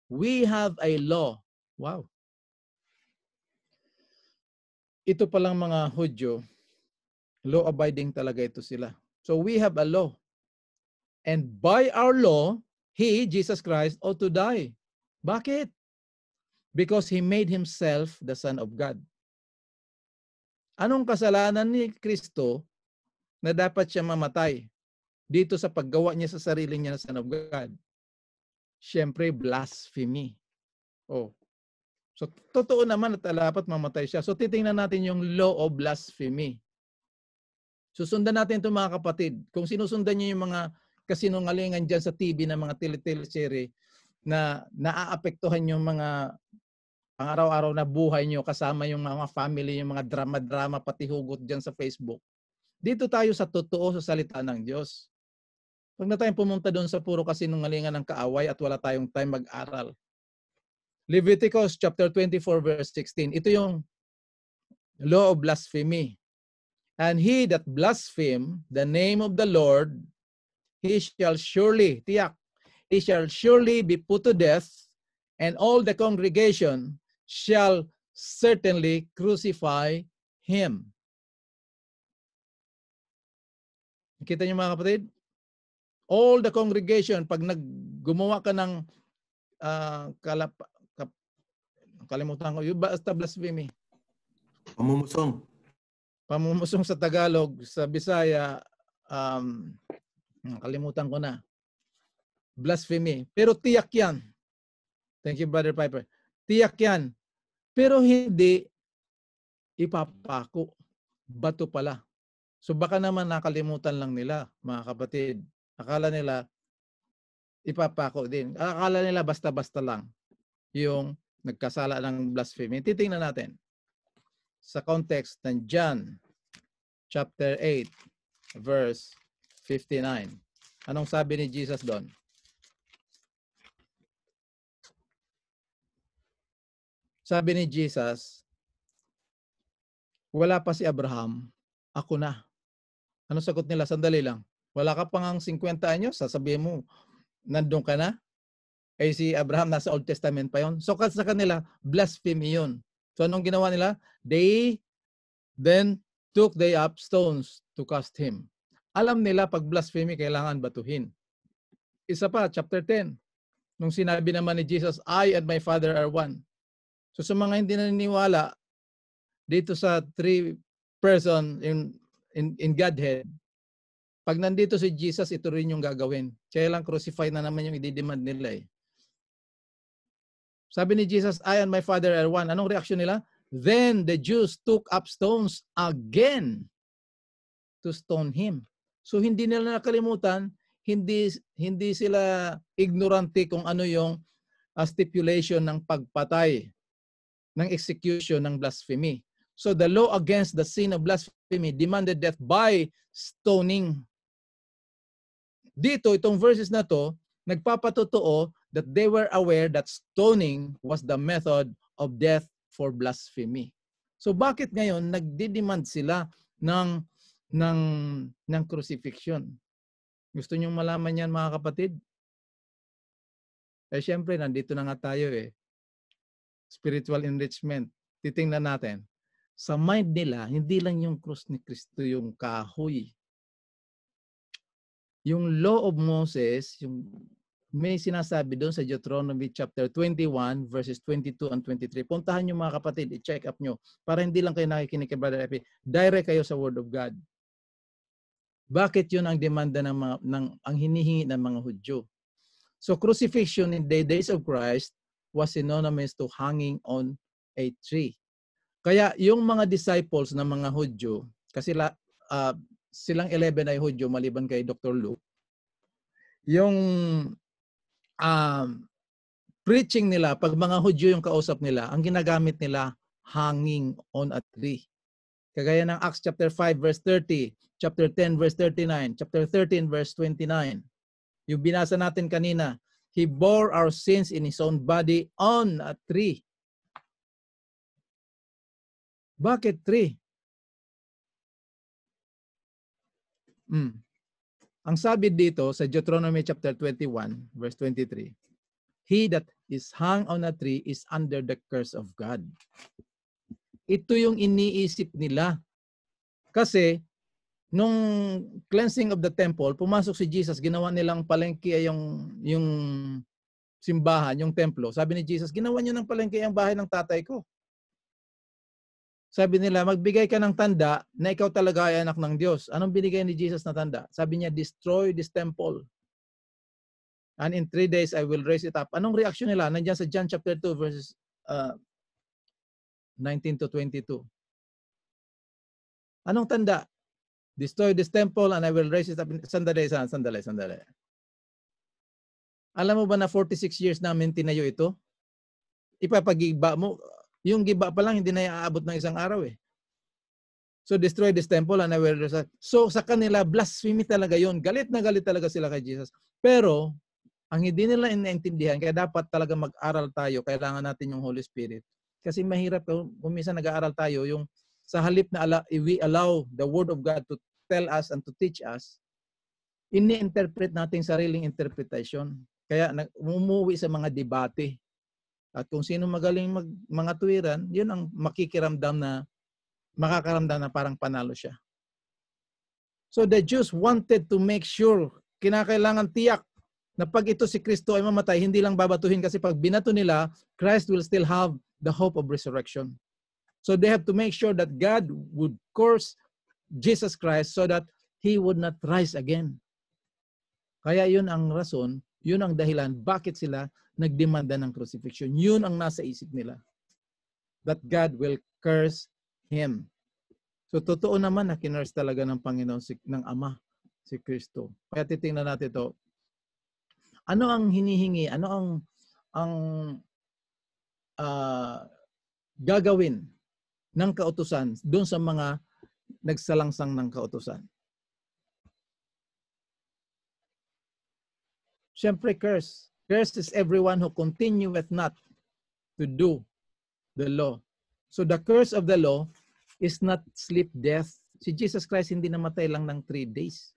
A: we have a law. Wow. Ito palang mga Hudyo, law-abiding talaga ito sila. So we have a law. And by our law, he, Jesus Christ, ought to die. Bakit? Because he made himself the Son of God. Anong kasalanan ni Kristo na dapat siya mamatay dito sa paggawa niya sa sarili niya na Son of God? Siyempre, blasphemy. Oh. So, totoo naman na dapat mamatay siya. So, titingnan natin yung law of blasphemy. Susundan natin ito mga kapatid. Kung sinusundan niyo yung mga kasinungalingan dyan sa TV na mga teleserye na naaapektuhan yung mga pang-araw-araw na buhay nyo kasama yung mga family, yung mga drama-drama, pati hugot dyan sa Facebook. Dito tayo sa totoo sa salita ng Diyos. Huwag na tayong pumunta doon sa puro kasinungalingan ng kaaway at wala tayong time mag-aral. Leviticus chapter 24 verse 16. Ito yung law of blasphemy. And he that blaspheme the name of the Lord, he shall surely, tiyak, he shall surely be put to death, and all the congregation shall certainly crucify him. Kita niyo mga kapatid? All the congregation, pag gumawa ka ng kalimutan ko, yung basta blasphemy.
B: Pamumusong.
A: Pamumusong sa Tagalog, sa Bisaya, kalimutan ko na. Blasphemy. Pero tiyak yan. Thank you, Brother Piper. Tiyak yan. Pero hindi ipapako. Bato pala. So baka naman nakalimutan lang nila, mga kapatid. Akala nila ipapako din. Akala nila basta-basta lang yung nagkasala ng blasphemy. Titingnan natin sa context ng John chapter 8 verse 59. Anong sabi ni Jesus doon? Sabi ni Jesus, wala pa si Abraham, ako na. Ano sagot nila? Sandali lang. Wala ka pang 50 anyos, sasabihin mo, nandun ka na? Eh si Abraham nasa Old Testament pa yon. So sa kanila, blasphemy yun. So anong ginawa nila? They then took they up stones to cast him. Alam nila pag blasphemy, kailangan batuhin. Isa pa, chapter 10. Nung sinabi naman ni Jesus, I and my Father are one. So sa mga hindi naniniwala dito sa three person in Godhead, pag nandito si Jesus, ito rin yung gagawin. Kaya lang crucify na naman yung i-demand nila eh. Sabi ni Jesus, I and my Father are one. Anong reaksyon nila? Then the Jews took up stones again to stone him. So hindi nila nakalimutan, hindi sila ignorante kung ano yung stipulation ng pagpatay, ng execution ng blasphemy. So the law against the sin of blasphemy demanded death by stoning. Dito, itong verses na to, nagpapatotoo that they were aware that stoning was the method of death for blasphemy. So bakit ngayon nagdidemand sila ng crucifixion? Gusto niyong malaman yan mga kapatid? Eh syempre, nandito na nga tayo eh. Spiritual enrichment. Titingnan natin. Sa mind nila, hindi lang yung krus ni Kristo yung kahoy. Yung law of Moses, yung may sinasabi doon sa Deuteronomy chapter 21 verses 22 and 23. Puntahan nyo mga kapatid, i-check up nyo para hindi lang kayo nakikinig kay Brother Epi. Direct kayo sa Word of God. Bakit yun ang demanda ang hinihingi ng mga Hudyo? So crucifixion in the days of Christ was synonymous to hanging on a tree. Kaya yung mga disciples ng mga Hudyo, kasi silang 11 ay Hudyo maliban kay Dr. Luke, yung preaching nila, pag mga Hudyo yung kausap nila, ang ginagamit nila, hanging on a tree. Kagaya ng Acts chapter 5 verse 30, chapter 10 verse 39, chapter 13 verse 29. Yung binasa natin kanina, He bore our sins in His own body on a tree. Bakit tree? Ang sabi dito sa Deuteronomy chapter 21 verse 23, He that is hung on a tree is under the curse of God. Ito yung iniisip nila. Kasi nung cleansing of the temple, pumasok si Jesus, ginawa nilang palengke yung simbahan, yung templo. Sabi ni Jesus, ginawa niyo ng palengke ang bahay ng tatay ko. Sabi nila, magbigay ka ng tanda na ikaw talaga ay anak ng Diyos. Anong binigay ni Jesus na tanda? Sabi niya, destroy this temple. And in 3 days, I will raise it up. Anong reaksyon nila? Nandiyan sa John chapter 2, verses 19 to 22. Anong tanda? Destroy this temple and I will raise it up. Sandali. Alam mo ba na 46 years namin tinayo ito? Ipapagiba mo. Yung giba pa lang, hindi na iaabot ng isang araw eh. So destroy this temple and I will raise it up. So sa kanila, blasphemy talaga yon. Galit na galit talaga sila kay Jesus. Pero, ang hindi nila inaintindihan, kaya dapat talaga mag-aral tayo, kailangan natin yung Holy Spirit. Kasi mahirap kung minsan nag-aaral tayo, yung sa halip na we allow the Word of God to tell us and to teach us, ini-interpret natin sariling interpretation. Kaya umuwi sa mga debate. At kung sino magaling mga tuwiran, yun ang makakaramdam na parang panalo siya. So the Jews wanted to make sure, kinakailangan tiyak na pag ito si Kristo ay mamatay, hindi lang babatuhin kasi pag binato nila, Christ will still have the hope of resurrection. So they have to make sure that God would curse Jesus Christ so that He would not rise again. Kaya yun ang rason, yun ang dahilan bakit sila nagdemanda ng crucifixion. Yun ang nasa isip nila. That God will curse Him. So totoo naman na kinurse talaga ng Panginoon, ng Ama, si Kristo. Kaya titingnan natin ito. Ano ang hinihingi? Ano ang gagawin ng kautusan doon sa mga nagsalangsang ng kautusan? Siyempre, curse. Curse is everyone who continueth not to do the law. So the curse of the law is not sleep death. Si Jesus Christ hindi namatay lang ng 3 days.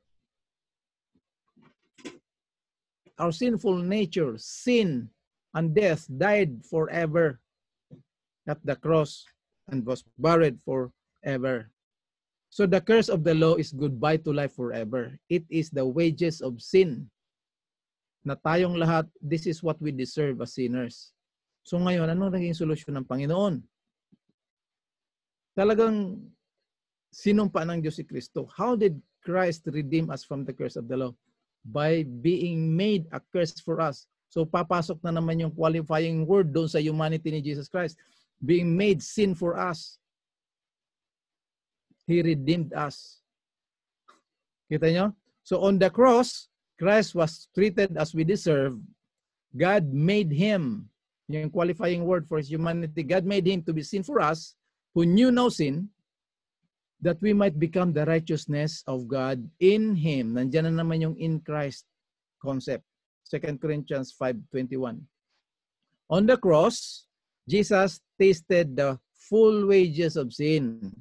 A: Our sinful nature, sin and death died forever at the cross and was buried forever. So the curse of the law is goodbye to life forever. It is the wages of sin. Na tayong lahat, this is what we deserve as sinners. So ngayon, ano naging solusyon ng Panginoon? Talagang sinumpa ng Diyos si Kristo. How did Christ redeem us from the curse of the law? By being made a curse for us. So papasok na naman yung qualifying word doon sa humanity ni Jesus Christ. Being made sin for us. He redeemed us. Kita nyo? So on the cross, Christ was treated as we deserve. God made him, yung qualifying word for his humanity, God made him to be sin for us, who knew no sin, that we might become the righteousness of God in him. Nandiyan na naman yung in Christ concept. 2 Corinthians 5:21. On the cross, Jesus tasted the full wages of sin,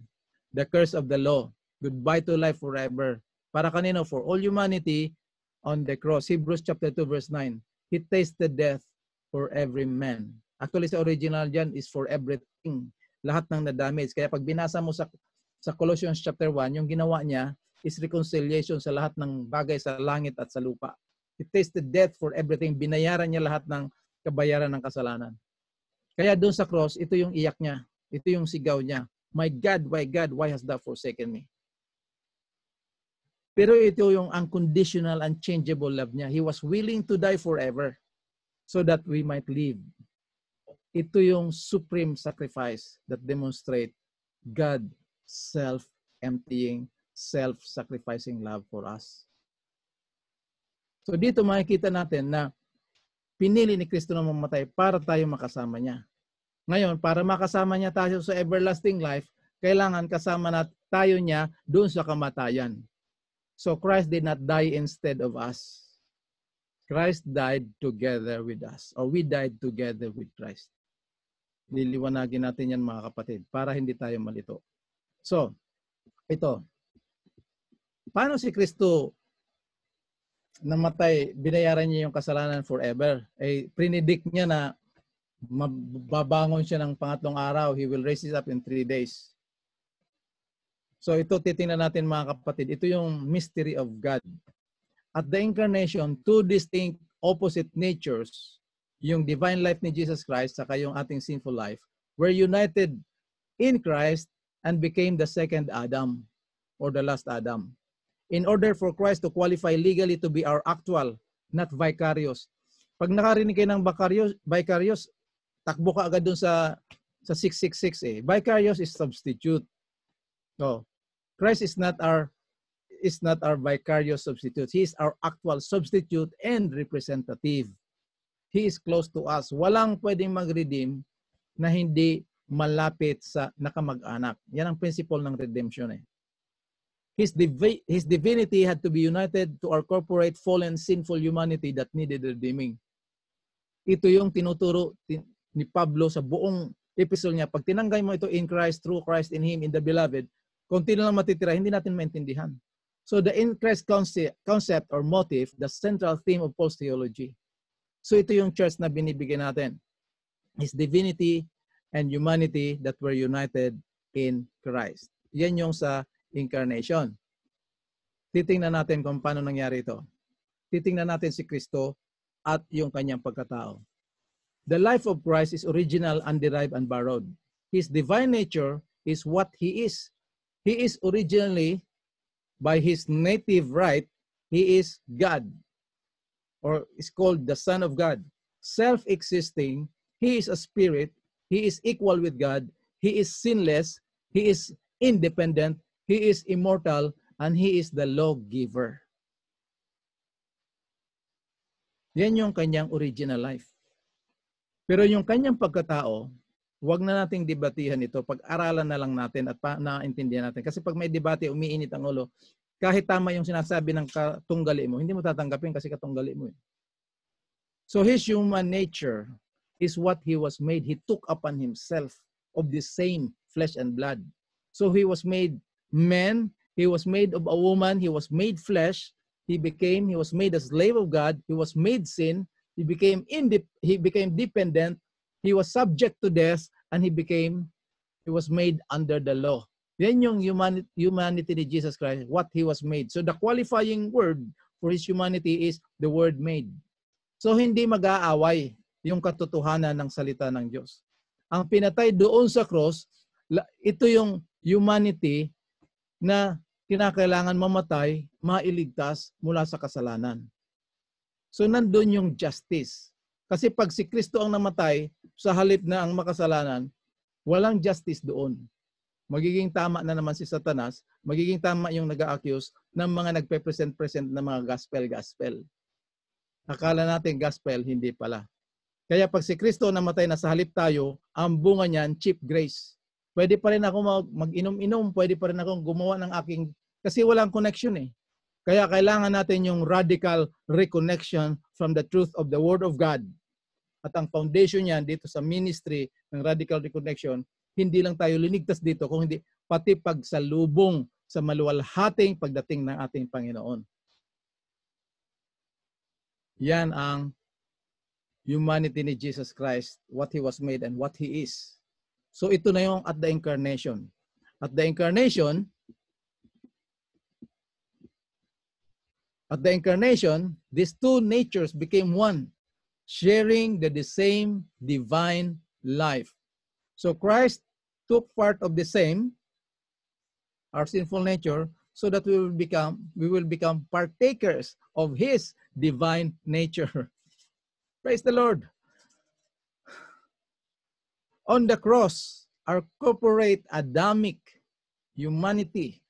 A: the curse of the law, goodbye to life forever. Para kanino? For all humanity on the cross. Hebrews chapter 2 verse 9. He tasted death for every man. Actually, sa original dyan is for everything. Lahat ng na-damage. Kaya pag binasa mo sa Colossians chapter 1, yung ginawa niya is reconciliation sa lahat ng bagay sa langit at sa lupa. He tasted death for everything. Binayaran niya lahat ng kabayaran ng kasalanan. Kaya doon sa cross, ito yung iyak niya. Ito yung sigaw niya. My God, why has thou forsaken me? Pero ito yung unconditional, unchangeable love niya. He was willing to die forever so that we might live. Ito yung supreme sacrifice that demonstrate God self-emptying, self-sacrificing love for us. So dito makikita natin na pinili ni Kristo na mamatay para tayo makasama niya. Ngayon, para makasama niya tayo sa everlasting life, kailangan kasama na tayo niya doon sa kamatayan. So Christ did not die instead of us. Christ died together with us, or we died together with Christ. Liliwanagin natin yan mga kapatid para hindi tayo malito. So, ito. Paano si Kristo namatay, binayaran niya yung kasalanan forever? Eh, predict niya na mababangon siya ng pangatlong araw. He will raise it up in 3 days. So ito titingnan natin mga kapatid. Ito yung mystery of God. At the incarnation, two distinct opposite natures, yung divine life ni Jesus Christ saka yung ating sinful life, were united in Christ and became the second Adam or the last Adam. In order for Christ to qualify legally to be our actual, not vicarious. Pag nakarinig kayo ng vicarious, takbo ka agad dun sa 666 eh. Vicarious is substitute. So, Christ is not our vicarious substitute. He is our actual substitute and representative. He is close to us. Walang pwedeng mag-redeem na hindi malapit sa nakamag-anak. Yan ang principle ng redemption eh. His divinity had to be united to our corporate, fallen, sinful humanity that needed redeeming. Ito yung tinuturo ni Pablo sa buong epistle niya. Pag tinanggay mo ito in Christ, through Christ, in Him, in the Beloved, konti na lang matitira, hindi natin maintindihan. So the in Christ concept or motive, the central theme of Paul's theology. So ito yung church na binibigyan natin. His divinity and humanity that were united in Christ. Yan yung sa incarnation. Titingnan natin kung paano nangyari ito. Titingnan natin si Kristo at yung kanyang pagkatao. The life of Christ is original, underived, and borrowed. His divine nature is what He is. He is originally, by His native right, He is God, or is called the Son of God. Self-existing, He is a spirit, He is equal with God, He is sinless, He is independent, He is immortal, and He is the lawgiver. Yan yung kanyang original life. Pero yung kanyang pagkatao, huwag na nating debatihan ito. Pag-aralan na lang natin at naintindihan natin. Kasi pag may debate, umiinit ang ulo. Kahit tama yung sinasabi ng katunggali mo, hindi mo tatanggapin kasi katunggali mo. So His human nature is what He was made. He took upon Himself of the same flesh and blood. So He was made man. He was made of a woman. He was made flesh. He was made a slave of God. He was made sin. He became dependent. He was subject to death, and he was made under the law. Yan yung humanity ni Jesus Christ, what He was made. So the qualifying word for His humanity is the word made. So hindi mag-aaway yung katotohanan ng salita ng Diyos. Ang pinatay doon sa cross, ito yung humanity na kinakailangan mamatay, mailigtas mula sa kasalanan. So nandun yung justice. Kasi pag si Kristo ang namatay sa halip na ang makasalanan, walang justice doon. Magiging tama na naman si Satanas, magiging tama yung nag-a-accuse ng mga nagpe-present na mga gospel. Akala natin gospel, hindi pala. Kaya pag si Kristo namatay na sa halip tayo, ang bunga niyan, cheap grace. Pwede pa rin ako mag-inom-inom, pwede pa rin akong gumawa ng aking, kasi walang connection eh. Kaya kailangan natin yung radical reconnection from the truth of the Word of God. At ang foundation niyan dito sa ministry ng radical reconnection, hindi lang tayo linigtas dito, kung hindi pati pagsalubong sa maluwalhating pagdating ng ating Panginoon. Yan ang humanity ni Jesus Christ, what He was made and what He is. So ito na yung at the incarnation. At the incarnation, these two natures became one, sharing the same divine life. So Christ took part of the same, our sinful nature, so that we will become partakers of His divine nature. Praise the Lord. On the cross, our corporate Adamic humanity,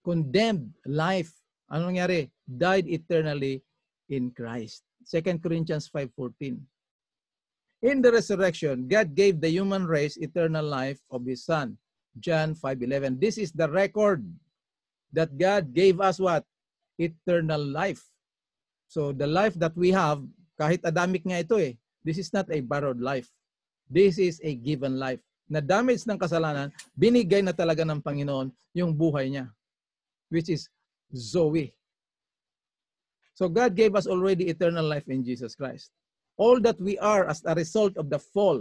A: condemned life, ano nangyari? Died eternally in Christ. 2 Corinthians 5:14. In the resurrection, God gave the human race eternal life of His Son. John 5:11. This is the record that God gave us what? Eternal life. So the life that we have, kahit Adamic nga ito eh, this is not a borrowed life. This is a given life. Na damage ng kasalanan, binigay na talaga ng Panginoon yung buhay niya, which is Zoe. So God gave us already eternal life in Jesus Christ. All that we are as a result of the fall,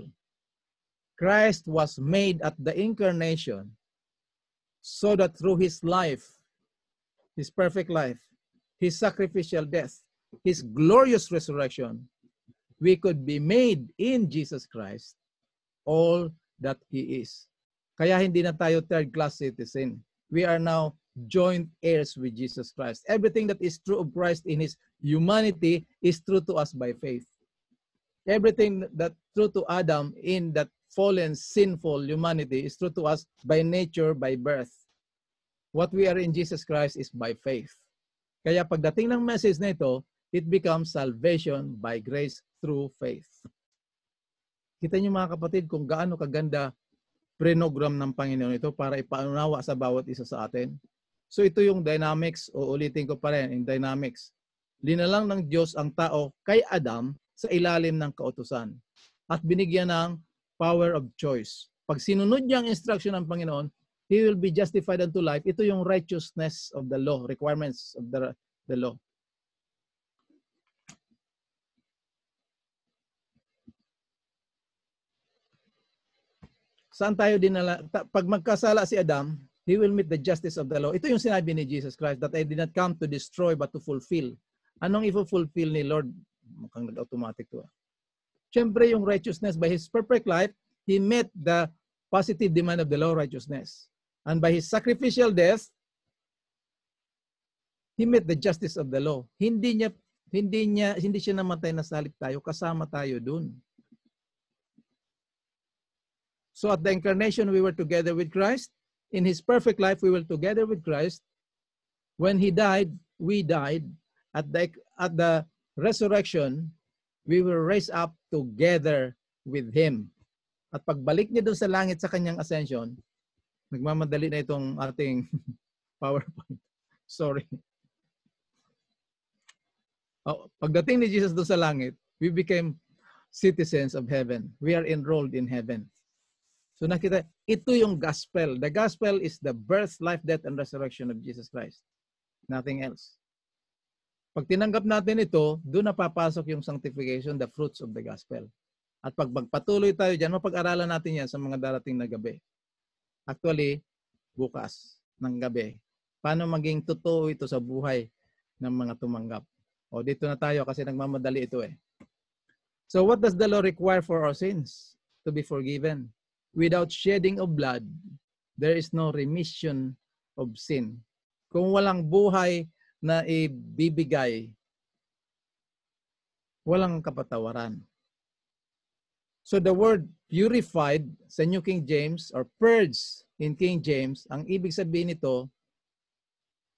A: Christ was made at the incarnation so that through His life, His perfect life, His sacrificial death, His glorious resurrection, we could be made in Jesus Christ all that He is. Kaya hindi na tayo third-class citizen. We are now joint heirs with Jesus Christ. Everything that is true of Christ in His humanity is true to us by faith. Everything that true to Adam in that fallen, sinful humanity is true to us by nature, by birth. What we are in Jesus Christ is by faith. Kaya pagdating ng message na ito, it becomes salvation by grace through faith. Kita niyo mga kapatid kung gaano kaganda prenogram ng Panginoon ito para ipaunawa sa bawat isa sa atin. So ito yung dynamics, o ulitin ko pa rin, in dynamics. Linalang ng Diyos ang tao kay Adam sa ilalim ng kautusan at binigyan ng power of choice. Pag sinunod niya ang instruction ng Panginoon, he will be justified unto life. Ito yung righteousness of the law, requirements of the law. Saan tayo dinala? Pag magkasala si Adam, he will meet the justice of the law. Ito yung sinabi ni Jesus Christ, that I did not come to destroy but to fulfill. Anong i-fulfill ni Lord? Mukhang nag-automatic to. Siyempre yung righteousness, by His perfect life, He met the positive demand of the law, righteousness. And by His sacrificial death, He met the justice of the law. Hindi siya namatay na sa halip tayo, kasama tayo dun. So at the incarnation, we were together with Christ. In His perfect life, we were together with Christ. When He died, we died. At the resurrection, we were raised up together with Him. At pagbalik niya doon sa langit sa kanyang ascension, nagmamadali na itong ating PowerPoint. Sorry. Pagdating ni Jesus doon sa langit, we became citizens of heaven. We are enrolled in heaven. So nakita, ito yung gospel. The gospel is the birth, life, death, and resurrection of Jesus Christ. Nothing else. Pag tinanggap natin ito, doon napapasok yung sanctification, the fruits of the gospel. At pag magpatuloy tayo dyan, mapag-aralan natin yan sa mga darating na gabi. Actually, bukas ng gabi. Paano maging totoo ito sa buhay ng mga tumanggap? O dito na tayo kasi nagmamadali ito eh. So what does the law require for our sins to be forgiven? Without shedding of blood, there is no remission of sin. Kung walang buhay na ibibigay, walang kapatawaran. So the word purified sa New King James or purged in King James, ang ibig sabihin nito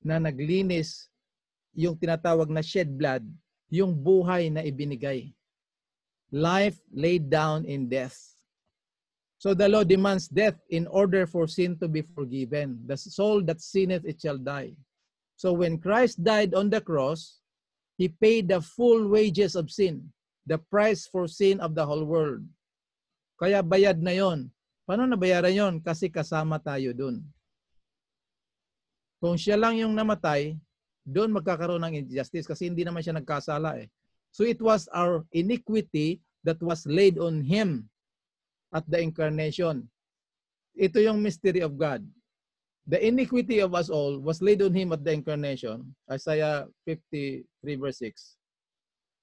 A: na naglinis, yung tinatawag na shed blood, yung buhay na ibinigay. Life laid down in death. So the law demands death in order for sin to be forgiven. The soul that sinneth, it shall die. So when Christ died on the cross, He paid the full wages of sin, the price for sin of the whole world. Kaya bayad na yon. Paano nabayaran yon? Kasi kasama tayo dun. Kung siya lang yung namatay, doon magkakaroon ng injustice kasi hindi naman siya nagkasala eh. So it was our iniquity that was laid on Him at the incarnation. Ito yung mystery of God. The iniquity of us all was laid on Him at the incarnation. Isaiah 53 verse 6.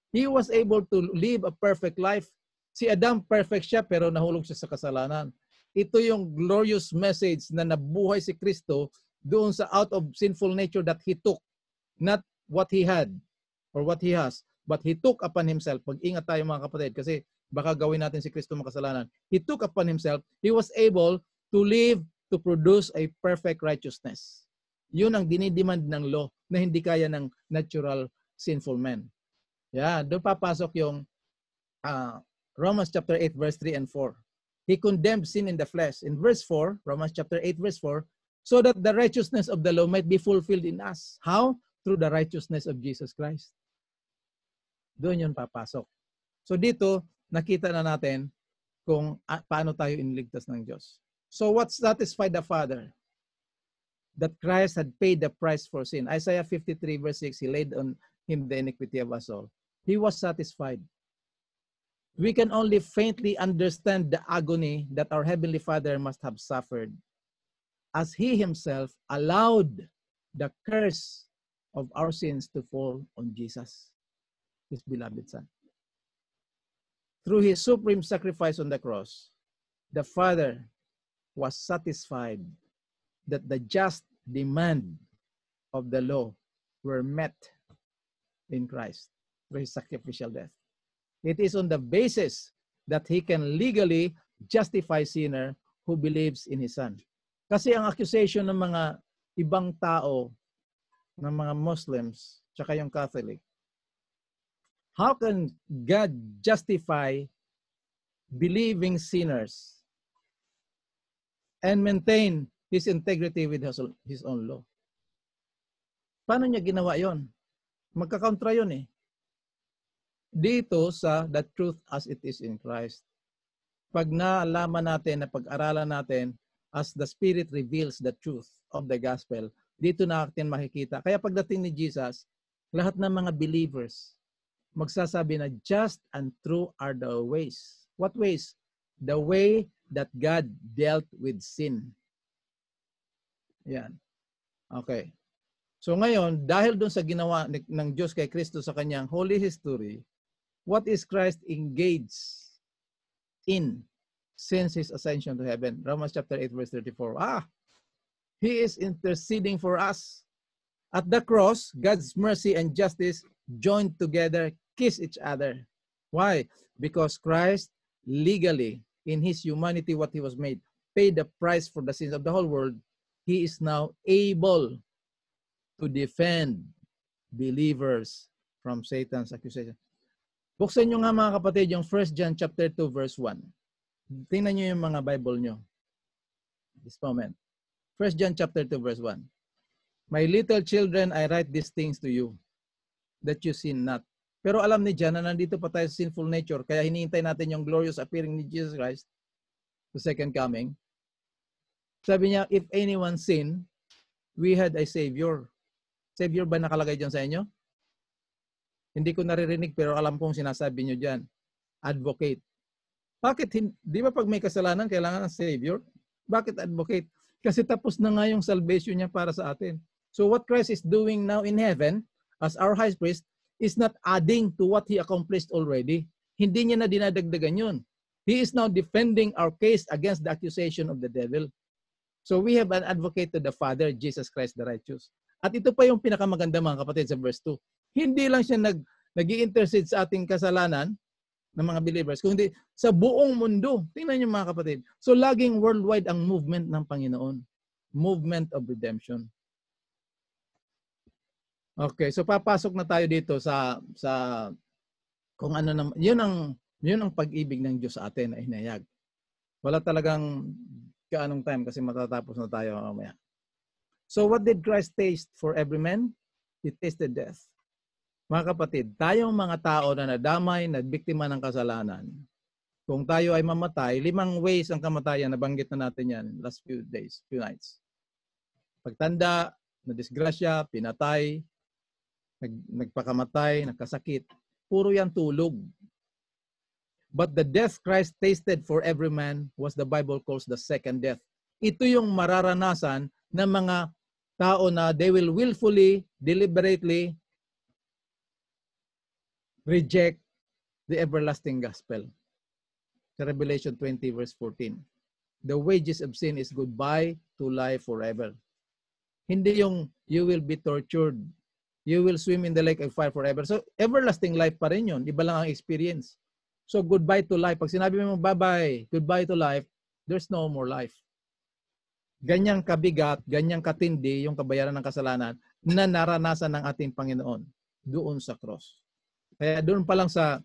A: He was able to live a perfect life. Si Adam, perfect siya pero nahulog siya sa kasalanan. Ito yung glorious message na nabuhay si Kristo doon sa out of sinful nature that He took. Not what He had or what He has, but He took upon Himself. Pag-ingat tayo mga kapatid kasi baka gawin natin si Kristo makasalanan. He took upon Himself. He was able to live, to produce a perfect righteousness. Yun ang dinidemand ng law na hindi kaya ng natural sinful man. Yeah, doon papasok yung Romans chapter 8 verse 3 and 4. He condemned sin in the flesh. In verse 4, Romans chapter 8 verse 4, so that the righteousness of the law might be fulfilled in us. How? Through the righteousness of Jesus Christ. Doon yun papasok. So dito, nakita na natin kung paano tayo iniligtas ng Diyos. So what satisfied the Father? That Christ had paid the price for sin. Isaiah 53 verse 6, He laid on Him the iniquity of us all. He was satisfied. We can only faintly understand the agony that our Heavenly Father must have suffered as He Himself allowed the curse of our sins to fall on Jesus, His beloved Son. Through His supreme sacrifice on the cross, the Father was satisfied that the just demand of the law were met in Christ through His sacrificial death. It is on the basis that He can legally justify sinner who believes in His Son. Kasi ang accusation ng mga ibang tao, ng mga Muslims, tsaka yung Catholic, how can God justify believing sinners and maintain His integrity with His own law? Paano niya ginawa yon? Magkakontra yun eh. Dito sa the truth as it is in Christ. Pag naalaman natin, na pag-aralan natin as the Spirit reveals the truth of the gospel, dito natin makikita. Kaya pagdating ni Jesus, lahat ng mga believers magsasabi na just and true are the ways. What ways? The way that God dealt with sin. Yan. Okay. So ngayon, dahil dun sa ginawa ng Diyos kay Kristo sa kanyang holy history, what is Christ engaged in since His ascension to heaven? Romans chapter 8 verse 34. He is interceding for us. At the cross, God's mercy and justice joined together, kiss each other. Why? Because Christ legally, in His humanity, what He was made, paid the price for the sins of the whole world. He is now able to defend believers from Satan's accusation. Buksan nyo nga mga kapatid yung 1 John chapter 2 verse 1. Tingnan nyo yung mga Bible nyo. This moment. 1 John chapter 2 verse 1. My little children, I write these things to you, that you sin not. Pero alam ni John na nandito pa tayo sa sinful nature, kaya hinihintay natin yung glorious appearing ni Jesus Christ, the second coming. Sabi niya, if anyone sin, we had a Savior. Savior ba nakalagay dyan sa inyo? Hindi ko naririnig pero alam kong sinasabi nyo dyan. Advocate. Bakit? Di ba pag may kasalanan, kailangan ng Savior? Bakit advocate? Kasi tapos na nga yung salvation niya para sa atin. So what Christ is doing now in heaven as our high priest is not adding to what He accomplished already. Hindi niya na dinadagdagan yun. He is now defending our case against the accusation of the devil. So we have an advocate to the Father, Jesus Christ the righteous. At ito pa yung pinakamaganda mga kapatid sa verse 2. Hindi lang siya nag-i-intercede sa ating kasalanan ng mga believers, kundi sa buong mundo. Tingnan niyo mga kapatid. So laging worldwide ang movement ng Panginoon. Movement of redemption. Okay, so papasok na tayo dito sa kung ano naman, yun ang pag-ibig ng Diyos sa atin na hinayag. Wala talagang kaanong time kasi matatapos na tayo mamaya. So what did Christ taste for every man? He tasted death. Mga kapatid, tayong mga tao na nadamay, nabiktima ng kasalanan, kung tayo ay mamatay, 5 ways ang kamatayan, nabanggit na natin yan last few days, few nights. Pagtanda, nadisgrasya, pinatay, nagpakamatay, nagkasakit, puro yan tulog. But the death Christ tasted for every man was the Bible calls the second death. Ito yung mararanasan ng mga tao na they will willfully, deliberately reject the everlasting gospel. Sa Revelation 20 verse 14. The wages of sin is goodbye to life forever. Hindi yung you will be tortured. You will swim in the lake of fire forever. So everlasting life pa rin yun. Iba lang ang experience. So goodbye to life. Pag sinabi mo bye-bye, goodbye to life, there's no more life. Ganyang kabigat, ganyang katindi yung kabayaran ng kasalanan na naranasan ng ating Panginoon doon sa cross. Kaya doon pa lang sa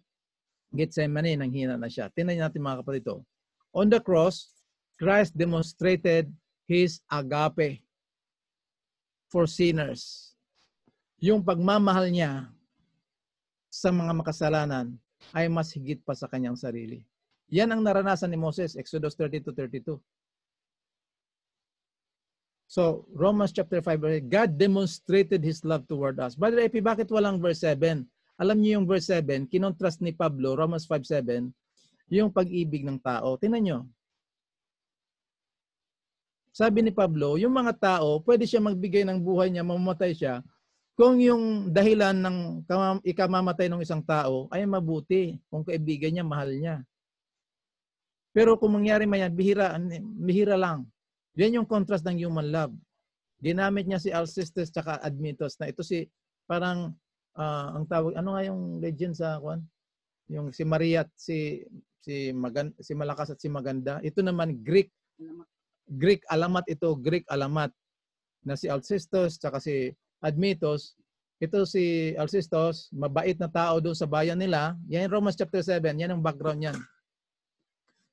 A: Gethsemane, nanghina na siya. Tingnan natin mga kapatid ito. On the cross, Christ demonstrated His agape for sinners. Yung pagmamahal niya sa mga makasalanan ay mas higit pa sa kanyang sarili. Yan ang naranasan ni Moses, Exodus 30-32. So, Romans chapter 5, God demonstrated His love toward us. Brother Epi, bakit walang verse 7? Alam niyo yung verse 7, kinontrast ni Pablo, Romans 5:7, yung pag-ibig ng tao. Tingnan niyo. Sabi ni Pablo, yung mga tao, pwede siya magbigay ng buhay niya, mamamatay siya, kung yung dahilan ng ikamamatay ng isang tao ay mabuti, kung kaibigan niya, mahal niya. Pero kung mangyari man yan, bihira lang. Yan yung contrast ng human love. Ginamit niya si Alcestis tsaka Admetus na ito si parang ang tawag, ano nga yung legend sa kwan? Yung si Maria at si Malakas at si Maganda. Ito naman Greek alamat ito, Greek alamat na si Alcestis tsaka si Admetus. Ito si Alcestis, mabait na tao doon sa bayan nila. Yan yung Romans chapter 7, yan ang background niyan.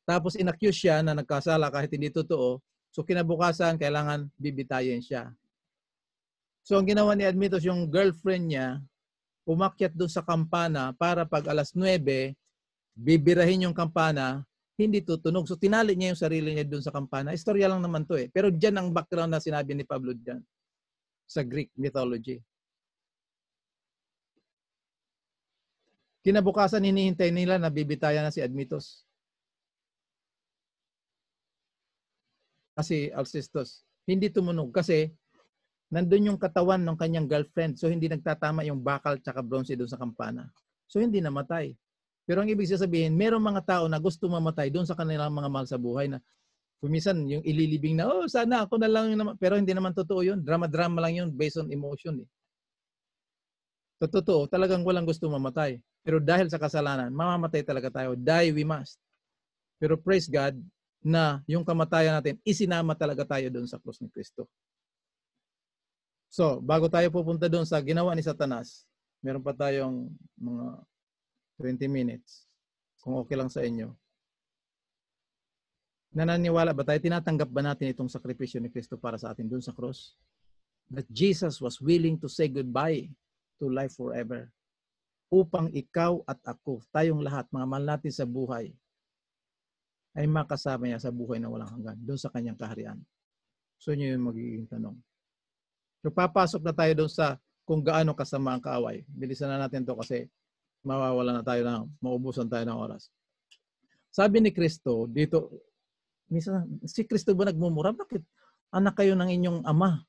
A: Tapos inaccuse siya na nagkasala kahit hindi totoo. So kinabukasan, kailangan bibitayin siya. So ang ginawa ni Admetus, yung girlfriend niya, umakyat doon sa kampana para pag alas 9, bibirahin yung kampana, hindi tutunog. So tinali niya yung sarili niya doon sa kampana. Istorya lang naman to eh. Pero dyan ang background na sinabi ni Pablo dyan sa Greek mythology. Kinabukasan, hinihintay nila na bibitayan na si Admetus. Kasi Alcestis, hindi tumunog kasi nandun yung katawan ng kanyang girlfriend. So hindi nagtatama yung bakal tsaka bronze doon sa kampana. So hindi namatay. Pero ang ibig sabihin, merong mga tao na gusto mamatay doon sa kanilang mga mahal sa buhay na kumisan yung ililibing na, oh sana ako na lang yung naman. Pero hindi naman totoo yun. Drama-drama lang yun based on emotion. Eh. So totoo, talagang walang gusto mamatay. Pero dahil sa kasalanan, mamamatay talaga tayo. Die we must. Pero praise God na yung kamatayan natin, isinama talaga tayo doon sa krus ni Kristo. So, bago tayo pupunta doon sa ginawa ni Satanas, meron pa tayong mga 20 minutes. Kung okay lang sa inyo. Nananiwala ba tayo? Tinatanggap ba natin itong sakripisyo ni Kristo para sa atin doon sa cross? That Jesus was willing to say goodbye to life forever. Upang ikaw at ako, tayong lahat, mga mahal natin sa buhay, ay makasama niya sa buhay na walang hanggan, doon sa kanyang kaharian. So, yun yung magiging tanong. So, papasok na tayo doon sa kung gaano kasama ang kaaway. Bilisan na natin to kasi mawawala na tayo maubusan tayo ng oras. Sabi ni Kristo, dito, minsan, si Kristo ba nagmumura? Bakit? anak kayo ng inyong ama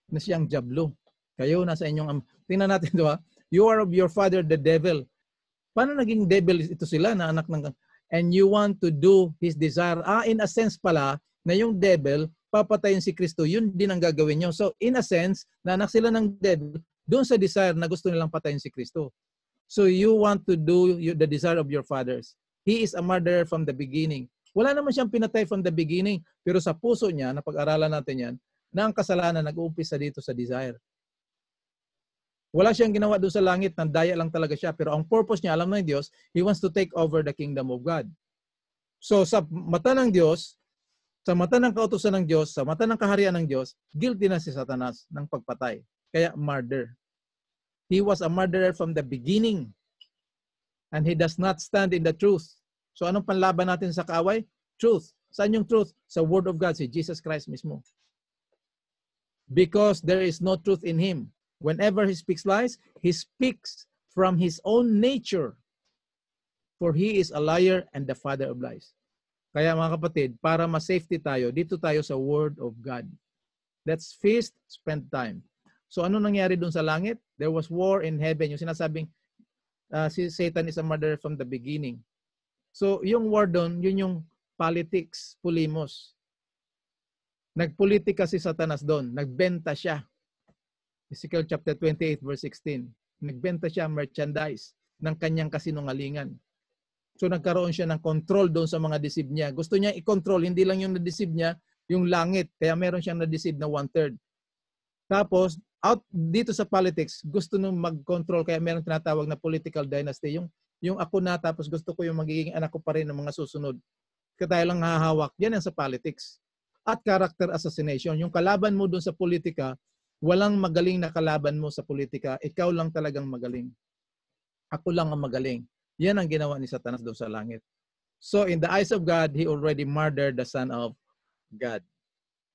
A: na siyang dyablo. Kayo nasa inyong ama. Tingnan natin ito ha. You are of your father the devil. Paano naging devil ito sila na anak ng... And you want to do his desire. In a sense pala, na yung devil, papatayin si Kristo, yun din ang gagawin nyo. So in a sense, na anak sila ng devil, doon sa desire na gusto nilang patayin si Kristo. So you want to do the desire of your fathers. He is a murderer from the beginning. Wala naman siyang pinatay from the beginning, pero sa puso niya, napag-aralan natin yan, na ang kasalanan nag-uumpisa dito sa desire. Wala siyang ginawa doon sa langit, nandaya lang talaga siya. Pero ang purpose niya, alam ng Diyos, He wants to take over the kingdom of God. So sa mata ng Diyos, sa mata ng kautusan ng Diyos, sa mata ng kaharian ng Diyos, guilty na si Satanas ng pagpatay. Kaya murder. He was a murderer from the beginning. And he does not stand in the truth. So anong panlaban natin sa kaaway? Truth. Saan yung truth? Sa Word of God, si Jesus Christ mismo. Because there is no truth in Him. Whenever He speaks lies, He speaks from His own nature. For He is a liar and the father of lies. Kaya mga kapatid, para ma-safety tayo, dito tayo sa Word of God. Let's feast, spend time. So ano nangyari dun sa langit? There was war in heaven. Yung sinasabing si Satan is a murderer from the beginning. So yung war dun, yun yung politics, pulimos. Nagpolitika si Satanas doon. Nagbenta siya. Ezekiel chapter 28 verse 16. Nagbenta siya merchandise ng kanyang kasinungalingan. So nagkaroon siya ng control doon sa mga deceive niya. Gusto niya i-control, hindi lang yung na-deceive niya, yung langit. Kaya meron siyang na-deceive na 1/3. Tapos, out dito sa politics, gusto nung mag-control, kaya meron tinatawag na political dynasty. Yung ako na, tapos gusto ko yung magiging anak ko pa rin ng mga susunod. Kaya tayo lang hahawak. Yan ang sa politics. At character assassination. Yung kalaban mo doon sa politika, walang magaling na kalaban mo sa politika. Ikaw lang talagang magaling. Ako lang ang magaling. Yan ang ginawa ni Satanas doon sa langit. So in the eyes of God, he already murdered the Son of God.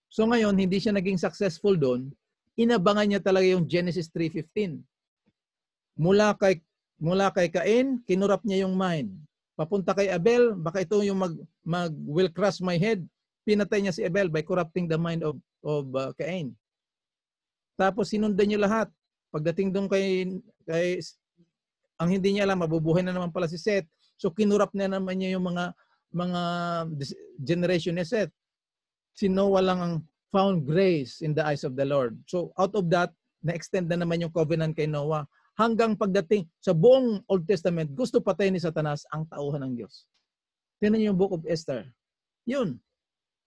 A: So ngayon, hindi siya naging successful doon. Inabangan niya talaga yung Genesis 3:15. Mula kay Cain, kinurap niya yung mind. Papunta kay Abel, baka ito yung will crush my head. Pinatay niya si Abel by corrupting the mind of Cain. Tapos sinundan niyo lahat. Pagdating doon kay ang hindi niya alam, mabubuhay na naman pala si Seth. So kinurap na naman niya yung mga generation ni Seth. Si Noah lang ang found grace in the eyes of the Lord. So out of that, na-extend na naman yung covenant kay Noah. Hanggang pagdating sa buong Old Testament, gusto patayin ni Satanas ang tauhan ng Diyos. Tingnan niyo yung Book of Esther. Yun.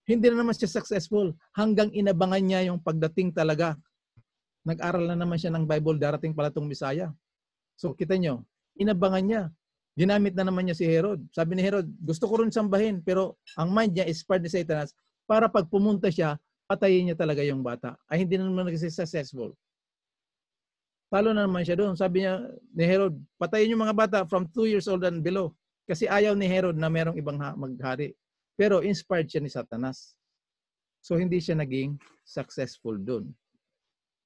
A: Hindi na naman siya successful hanggang inabangan niya yung pagdating talaga. Nag-aral na naman siya ng Bible, darating pala itong Messiah. So kita nyo, inabangan niya. Ginamit na naman niya si Herod. Sabi ni Herod, gusto ko rin sambahin, pero ang mind niya is part ni Satanas para pag pumunta siya, patayin niya talaga yung bata. Ay hindi na naman successful. Talo na naman siya doon. Sabi niya ni Herod, patayin yung mga bata from 2 years old and below. Kasi ayaw ni Herod na merong ibang maghari. Pero inspired siya ni Satanas. So hindi siya naging successful doon.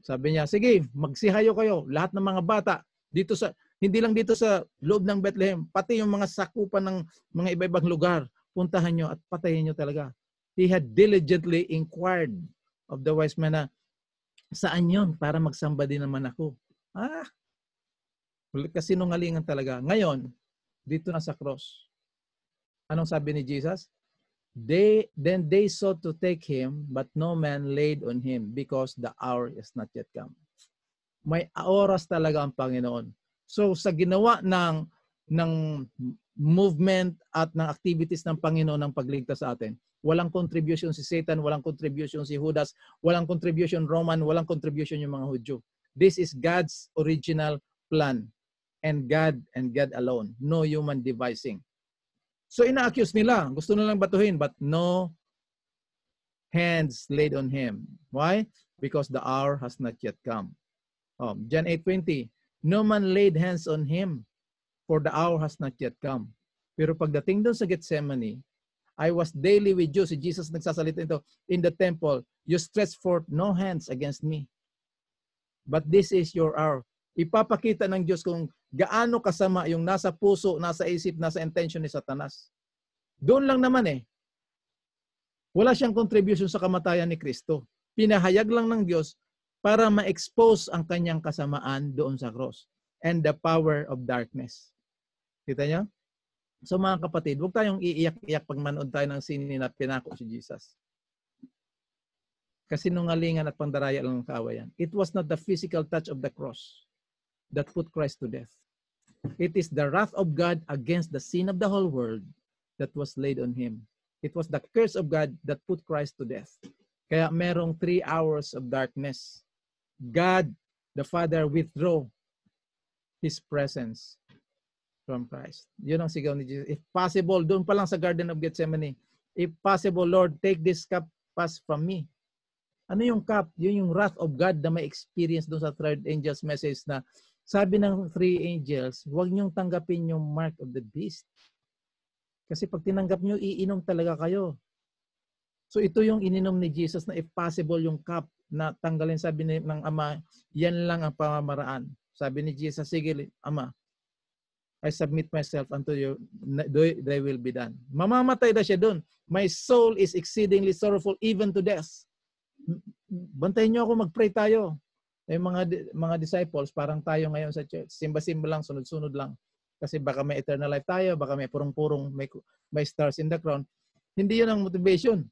A: Sabi niya, sige, magsihayo kayo. Lahat ng mga bata, dito sa, hindi lang dito sa loob ng Bethlehem, pati yung mga sakupan ng mga iba-ibang lugar, puntahan nyo at patayin nyo talaga. He had diligently inquired of the wise men na, saan yun? Para magsamba din naman ako. Kasinungalingan talaga. Ngayon, dito na sa cross. Anong sabi ni Jesus? Then they sought to take him, but no man laid on him because the hour is not yet come. May oras talaga ang Panginoon. So sa ginawa ng movement at ng activities ng Panginoon ng pagligtas sa atin, walang contribution si Satan, walang contribution si Judas, walang contribution Roman, walang contribution yung mga Hudyo. This is God's original plan. And God alone. No human devising. So ina-accuse nila, gusto nilang batuhin, but no hands laid on him. Why? Because the hour has not yet come. John 8:20, no man laid hands on him, for the hour has not yet come. Pero pagdating doon sa Gethsemane, I was daily with you. Si Jesus nagsasalita ito, in the temple, you stretch forth no hands against me. But this is your hour. Ipapakita ng Diyos kung gaano kasama yung nasa puso, nasa isip, nasa intention ni Satanas. Doon lang naman Wala siyang contribution sa kamatayan ni Kristo. Pinahayag lang ng Diyos para ma-expose ang kanyang kasamaan doon sa cross and the power of darkness. Kita niyo? So mga kapatid, huwag tayong iiyak-iyak pag manood tayo ng sine na pinako si Jesus. Kasinungalingan at pandaraya lang ng kaawayan. It was not the physical touch of the cross that put Christ to death. It is the wrath of God against the sin of the whole world that was laid on him. It was the curse of God that put Christ to death. Kaya merong 3 hours of darkness. God, the Father, withdraw His presence from Christ. Yun ang sigaw ni Jesus. If possible, doon pa lang sa Garden of Gethsemane, if possible, Lord, take this cup pass from me. Ano yung cup? Yun yung wrath of God na may experience doon sa third angel's message na sabi ng 3 angels, huwag niyong tanggapin yung mark of the beast. Kasi pag tinanggap niyo, iinom talaga kayo. So ito yung ininom ni Jesus na if possible yung cup na tanggalin, sabi ng Ama, yan lang ang pamamaraan. Sabi ni Jesus, sige Ama, I submit myself unto you, thy will be done. Mamamatay na siya doon. My soul is exceedingly sorrowful even to death. Bantayin niyo ako, mag-pray tayo. Yung mga disciples, parang tayo ngayon sa church. Simba-simba lang, sunod-sunod lang. Kasi baka may eternal life tayo, baka may purong-purong, may stars in the crown. Hindi yun ang motivation.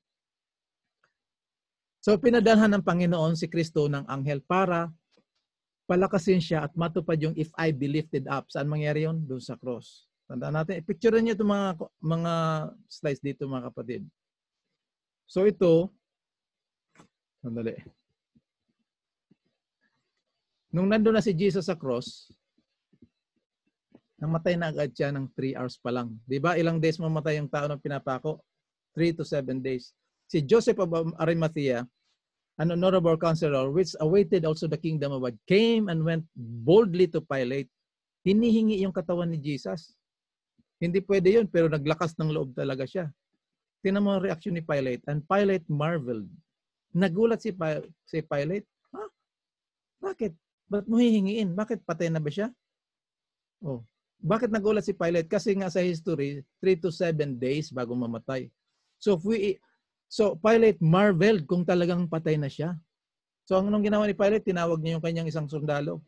A: So pinadalhan ng Panginoon si Kristo ng anghel para palakasin siya at matupad yung if I be lifted up. Saan mangyari yun? Doon sa cross. Tandaan natin. Picture niyo itong mga slides dito mga kapatid. So ito, sandali. Nung nandun na si Jesus sa cross, namatay na agad siya ng 3 hours pa lang. Di ba? Ilang days mamatay yung tao ng pinapako? 3 to 7 days. Si Joseph of Arimathea, an honorable counselor, which awaited also the kingdom of God, came and went boldly to Pilate. Hinihingi yung katawan ni Jesus. Hindi pwede yun, pero naglakas ng loob talaga siya. Tingnan mo ang reaction ni Pilate. And Pilate marveled. Nagulat si Pilate. Ha? Bakit? Ba't mo hihingiin? Bakit patay na ba siya? Oh. Bakit nagulat si Pilate? Kasi nga sa history, 3 to 7 days bago mamatay. So Pilate marveled kung talagang patay na siya. So anong ginawa ni Pilate? Tinawag niya yung kanyang isang sundalo.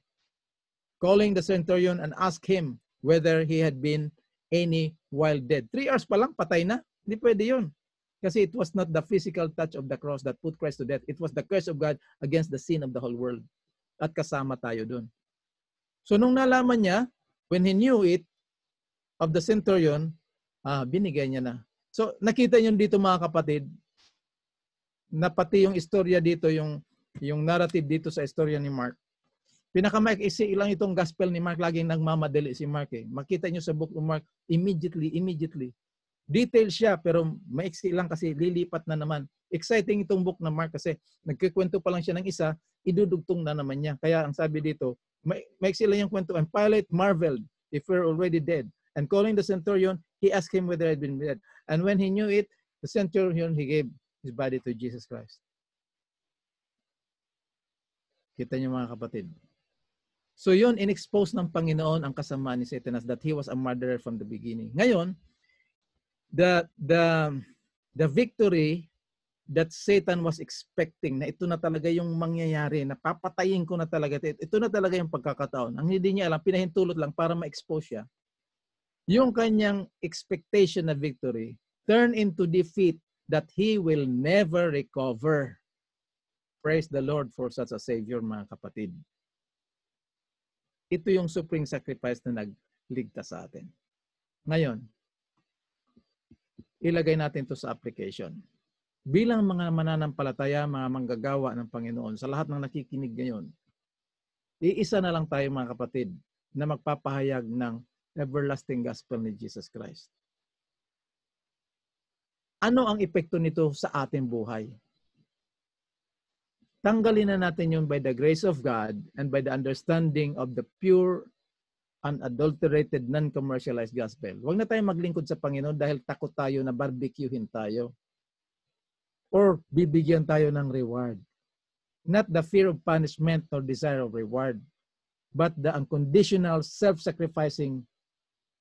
A: Calling the centurion and asked him whether he had been any while dead. 3 hours pa lang, patay na. Hindi pwede yun. Kasi it was not the physical touch of the cross that put Christ to death. It was the curse of God against the sin of the whole world. At kasama tayo dun. So nung nalaman niya, when he knew it, of the centurion, binigay niya na. So nakita niyo dito mga kapatid, na pati yung istorya dito, yung narrative dito sa istorya ni Mark. Pinakamaiksi lang itong gospel ni Mark, laging nagmamadali si Mark eh. Makita niyo sa book of Mark, immediately. Detail siya, pero maiksi lang kasi lilipat na naman. Exciting itong book ng Mark kasi nagkikwento pa lang siya ng isa, idudugtong na naman niya. Kaya ang sabi dito, maiksi lang yung kwento. And Pilate marveled if we're already dead. And calling the centurion, he asked him whether he had been dead. And when he knew it, the centurion, he gave his body to Jesus Christ. Kita niyo mga kapatid. So yun, in-expose ng Panginoon ang kasamaan ni Satanas that he was a murderer from the beginning. Ngayon, the victory that Satan was expecting, na ito na talaga yung mangyayari, na papatayin ko na talaga, ito na talaga yung pagkakataon. Ang hindi niya alam, pinahintulot lang para ma-expose siya. Yung kanyang expectation na victory turn into defeat that he will never recover. Praise the Lord for such a Savior, mga kapatid. Ito yung supreme sacrifice na nagligtas sa atin. Ngayon, ilagay natin to sa application. Bilang mga mananampalataya, mga manggagawa ng Panginoon, sa lahat ng nakikinig ngayon, iisa na lang tayo mga kapatid na magpapahayag ng everlasting gospel ni Jesus Christ. Ano ang epekto nito sa ating buhay? Tanggalin na natin yun by the grace of God and by the understanding of the pure, unadulterated, non-commercialized gospel. Huwag na tayo maglingkod sa Panginoon dahil takot tayo na barbecuehin tayo or bibigyan tayo ng reward. Not the fear of punishment or desire of reward, but the unconditional, self-sacrificing,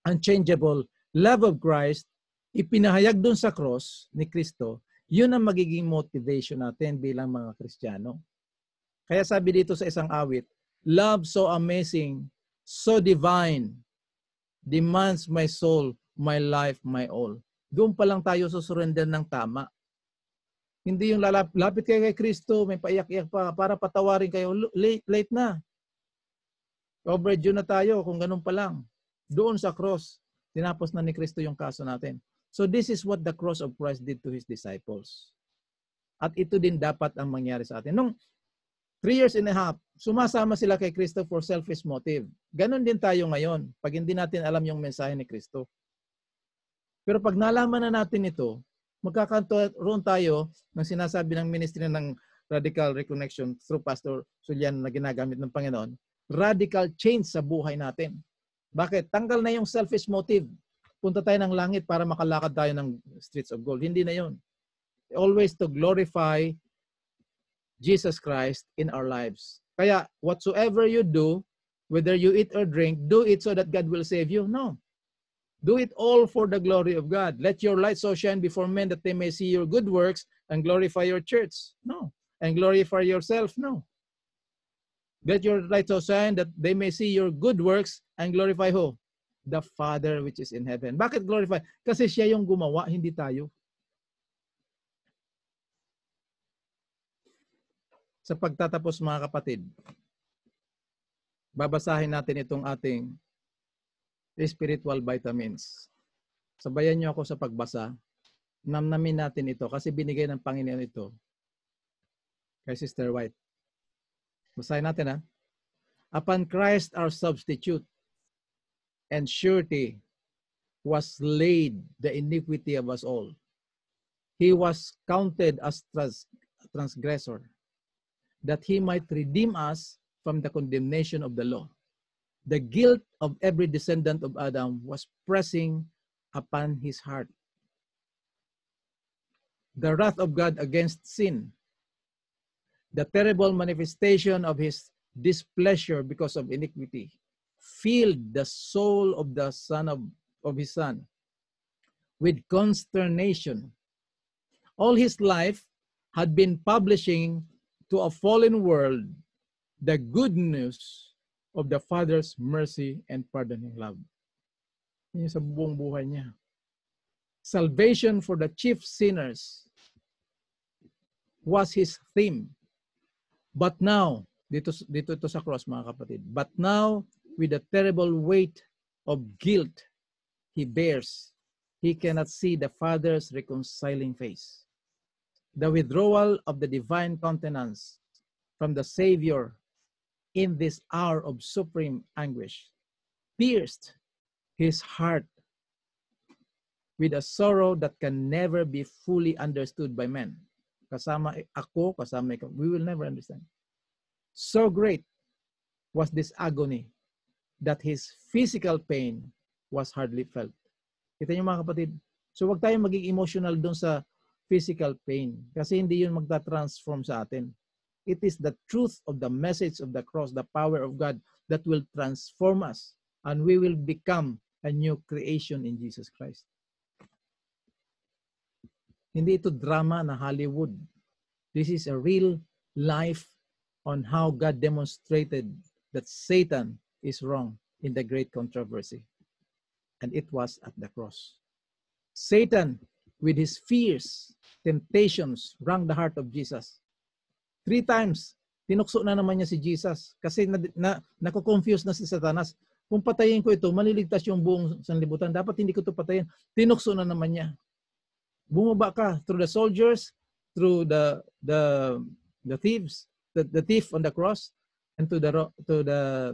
A: unchangeable love of Christ, ipinahayag dun sa cross ni Kristo, Yun ang magiging motivation natin bilang mga Kristiyano. Kaya sabi dito sa isang awit, love so amazing, so divine, demands my soul, my life, my all. Doon pa lang tayo susurrender ng tama. Hindi yung lapit kayo kay Kristo, may paiyak-iyak pa para patawarin kayo. Late na. Overdue na tayo kung ganun pa lang. Doon sa cross, tinapos na ni Kristo yung kaso natin. So this is what the cross of Christ did to His disciples. At ito din dapat ang mangyari sa atin. Nung 3 years and a half, sumasama sila kay Kristo for selfish motive. Ganon din tayo ngayon pag hindi natin alam yung mensahe ni Kristo. Pero pag nalaman na natin ito, magkakaroon tayo ng sinasabi ng ministry ng Radical Reconnection through Pastor Julian na ginagamit ng Panginoon, radical change sa buhay natin. Bakit? Tanggal na yung selfish motive. Punta tayo ng langit para makalakad tayo ng streets of gold. Hindi na yun. Always to glorify Jesus Christ in our lives. Kaya whatsoever you do, whether you eat or drink, do it so that God will save you. No. Do it all for the glory of God. Let your light so shine before men that they may see your good works and glorify your church. No. And glorify yourself. No. Let your light so shine that they may see your good works and glorify who? The Father which is in heaven. Bakit glorify? Kasi siya yung gumawa, hindi tayo. Sa pagtatapos mga kapatid, babasahin natin itong ating spiritual vitamins. Sabayan niyo ako sa pagbasa. Namnamin natin ito kasi binigay ng Panginoon ito kay Sister White. Basahin natin ha. Upon Christ our substitute and surety was laid the iniquity of us all. He was counted as transgressor, that he might redeem us from the condemnation of the law. The guilt of every descendant of Adam was pressing upon his heart. The wrath of God against sin, the terrible manifestation of his displeasure because of iniquity, filled the soul of the of his son with consternation. All his life had been publishing to a fallen world the good news of the Father's mercy and pardoning love. Yan sa buong buhay niya. Salvation for the chief sinners was his theme. But now, dito ito sa cross mga kapatid, but now with the terrible weight of guilt he bears, he cannot see the Father's reconciling face. The withdrawal of the divine countenance from the Savior in this hour of supreme anguish pierced his heart with a sorrow that can never be fully understood by men. Kasama ako, kasama ikaw, we will never understand. So great was this agony that his physical pain was hardly felt. Kita niyo mga kapatid? So wag tayong maging emotional doon sa physical pain kasi hindi yun magta-transform sa atin. It is the truth of the message of the cross, the power of God that will transform us and we will become a new creation in Jesus Christ. Hindi ito drama na Hollywood. This is a real life on how God demonstrated that Satan is wrong in the great controversy. And it was at the cross. Satan, with his fears, temptations, wrung the heart of Jesus. 3 times, tinukso na naman niya si Jesus kasi nakukonfuse na si Satanas. Kung patayin ko ito, maliligtas yung buong sanlibutan. Dapat hindi ko ito patayin. Tinukso na naman niya. Bumaba ka through the soldiers, through the thieves, the thief on the cross, and to the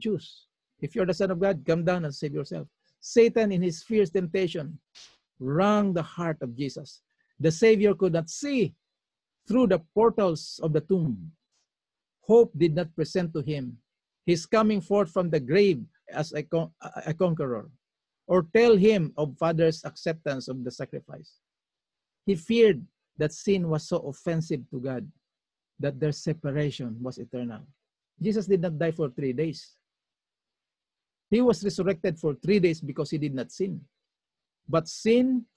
A: Jews. If you're the Son of God, come down and save yourself. Satan, in his fierce temptation, wrung the heart of Jesus. The Savior could not see through the portals of the tomb. Hope did not present to him his coming forth from the grave as a conqueror, or tell him of Father's acceptance of the sacrifice. He feared that sin was so offensive to God that their separation was eternal. Jesus did not die for 3 days. He was resurrected for 3 days because he did not sin. But sin,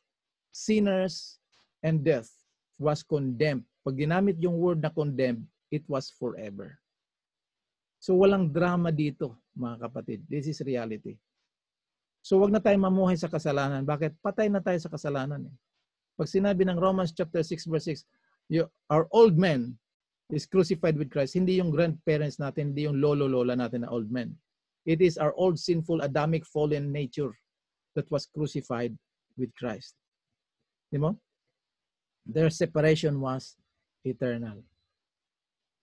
A: sinners, and death was condemned. Pag ginamit yung word na condemned, it was forever. So walang drama dito, mga kapatid. This is reality. So wag na tayo mamuhay sa kasalanan. Bakit? Patay na tayo sa kasalanan. Pag sinabi ng Romans chapter 6 verse 6, our old man is crucified with Christ. Hindi yung grandparents natin, hindi yung lolo-lola natin na old men. It is our old sinful Adamic fallen nature that was crucified with Christ. Di mo? Their separation was eternal.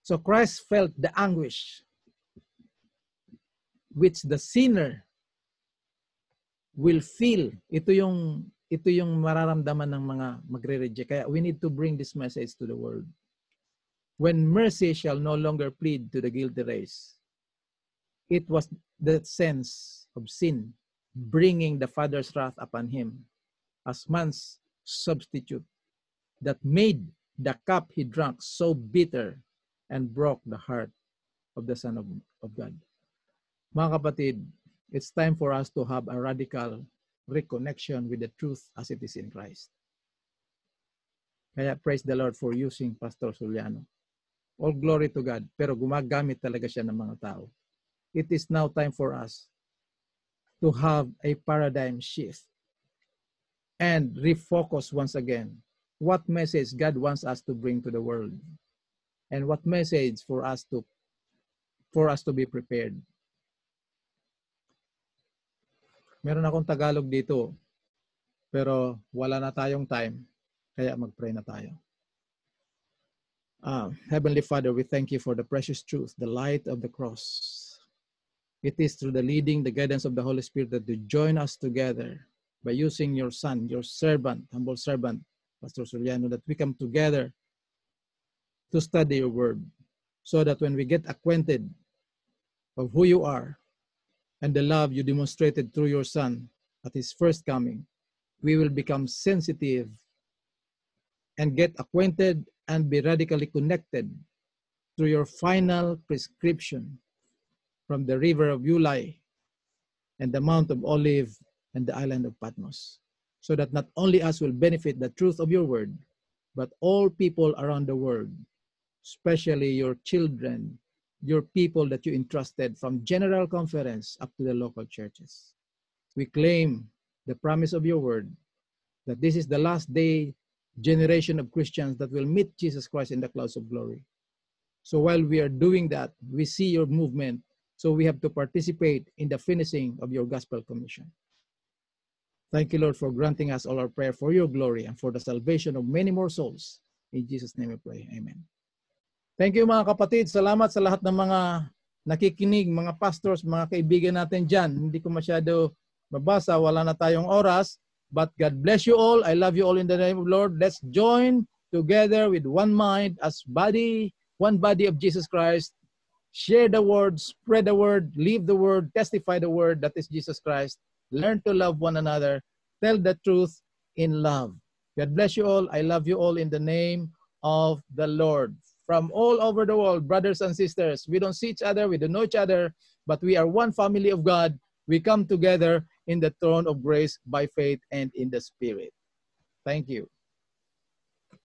A: So Christ felt the anguish which the sinner will feel. Ito yung mararamdaman ng mga magre-reject. Kaya we need to bring this message to the world. When mercy shall no longer plead to the guilty race, it was the sense of sin bringing the Father's wrath upon him as man's substitute that made the cup he drank so bitter and broke the heart of the Son of God. Mga kapatid, it's time for us to have a radical reconnection with the truth as it is in Christ. Kaya praise the Lord for using Pastor Juliano. All glory to God, pero gumagamit talaga siya ng mga tao. It is now time for us to have a paradigm shift and refocus once again what message God wants us to bring to the world and what message for us to be prepared. Meron akong Tagalog dito, pero wala na tayong time, kaya mag-pray na tayo. Heavenly Father, we thank you for the precious truth, the light of the cross. It is through the leading, the guidance of the Holy Spirit that you join us together by using your Son, your servant, humble servant, Pastor Juliano, that we come together to study your word so that when we get acquainted of who you are and the love you demonstrated through your Son at his first coming, we will become sensitive and get acquainted and be radically connected through your final prescription from the river of Ulai and the Mount of Olive and the island of Patmos, so that not only us will benefit the truth of your word, but all people around the world, especially your children, your people that you entrusted from General Conference up to the local churches. We claim the promise of your word that this is the last day generation of Christians that will meet Jesus Christ in the clouds of glory. So while we are doing that, we see your movement. So we have to participate in the finishing of your gospel commission. Thank you, Lord, for granting us all our prayer for your glory and for the salvation of many more souls. In Jesus' name we pray. Amen. Thank you, mga kapatid. Salamat sa lahat ng mga nakikinig, mga pastors, mga kaibigan natin dyan. Hindi ko masyado mabasa. Wala na tayong oras. But God bless you all. I love you all in the name of the Lord. Let's join together with one mind as body, one body of Jesus Christ. Share the word, spread the word, live the word, testify the word that is Jesus Christ. Learn to love one another. Tell the truth in love. God bless you all. I love you all in the name of the Lord. From all over the world, brothers and sisters, we don't see each other, we don't know each other, but we are one family of God. We come together in the throne of grace by faith and in the Spirit. Thank you.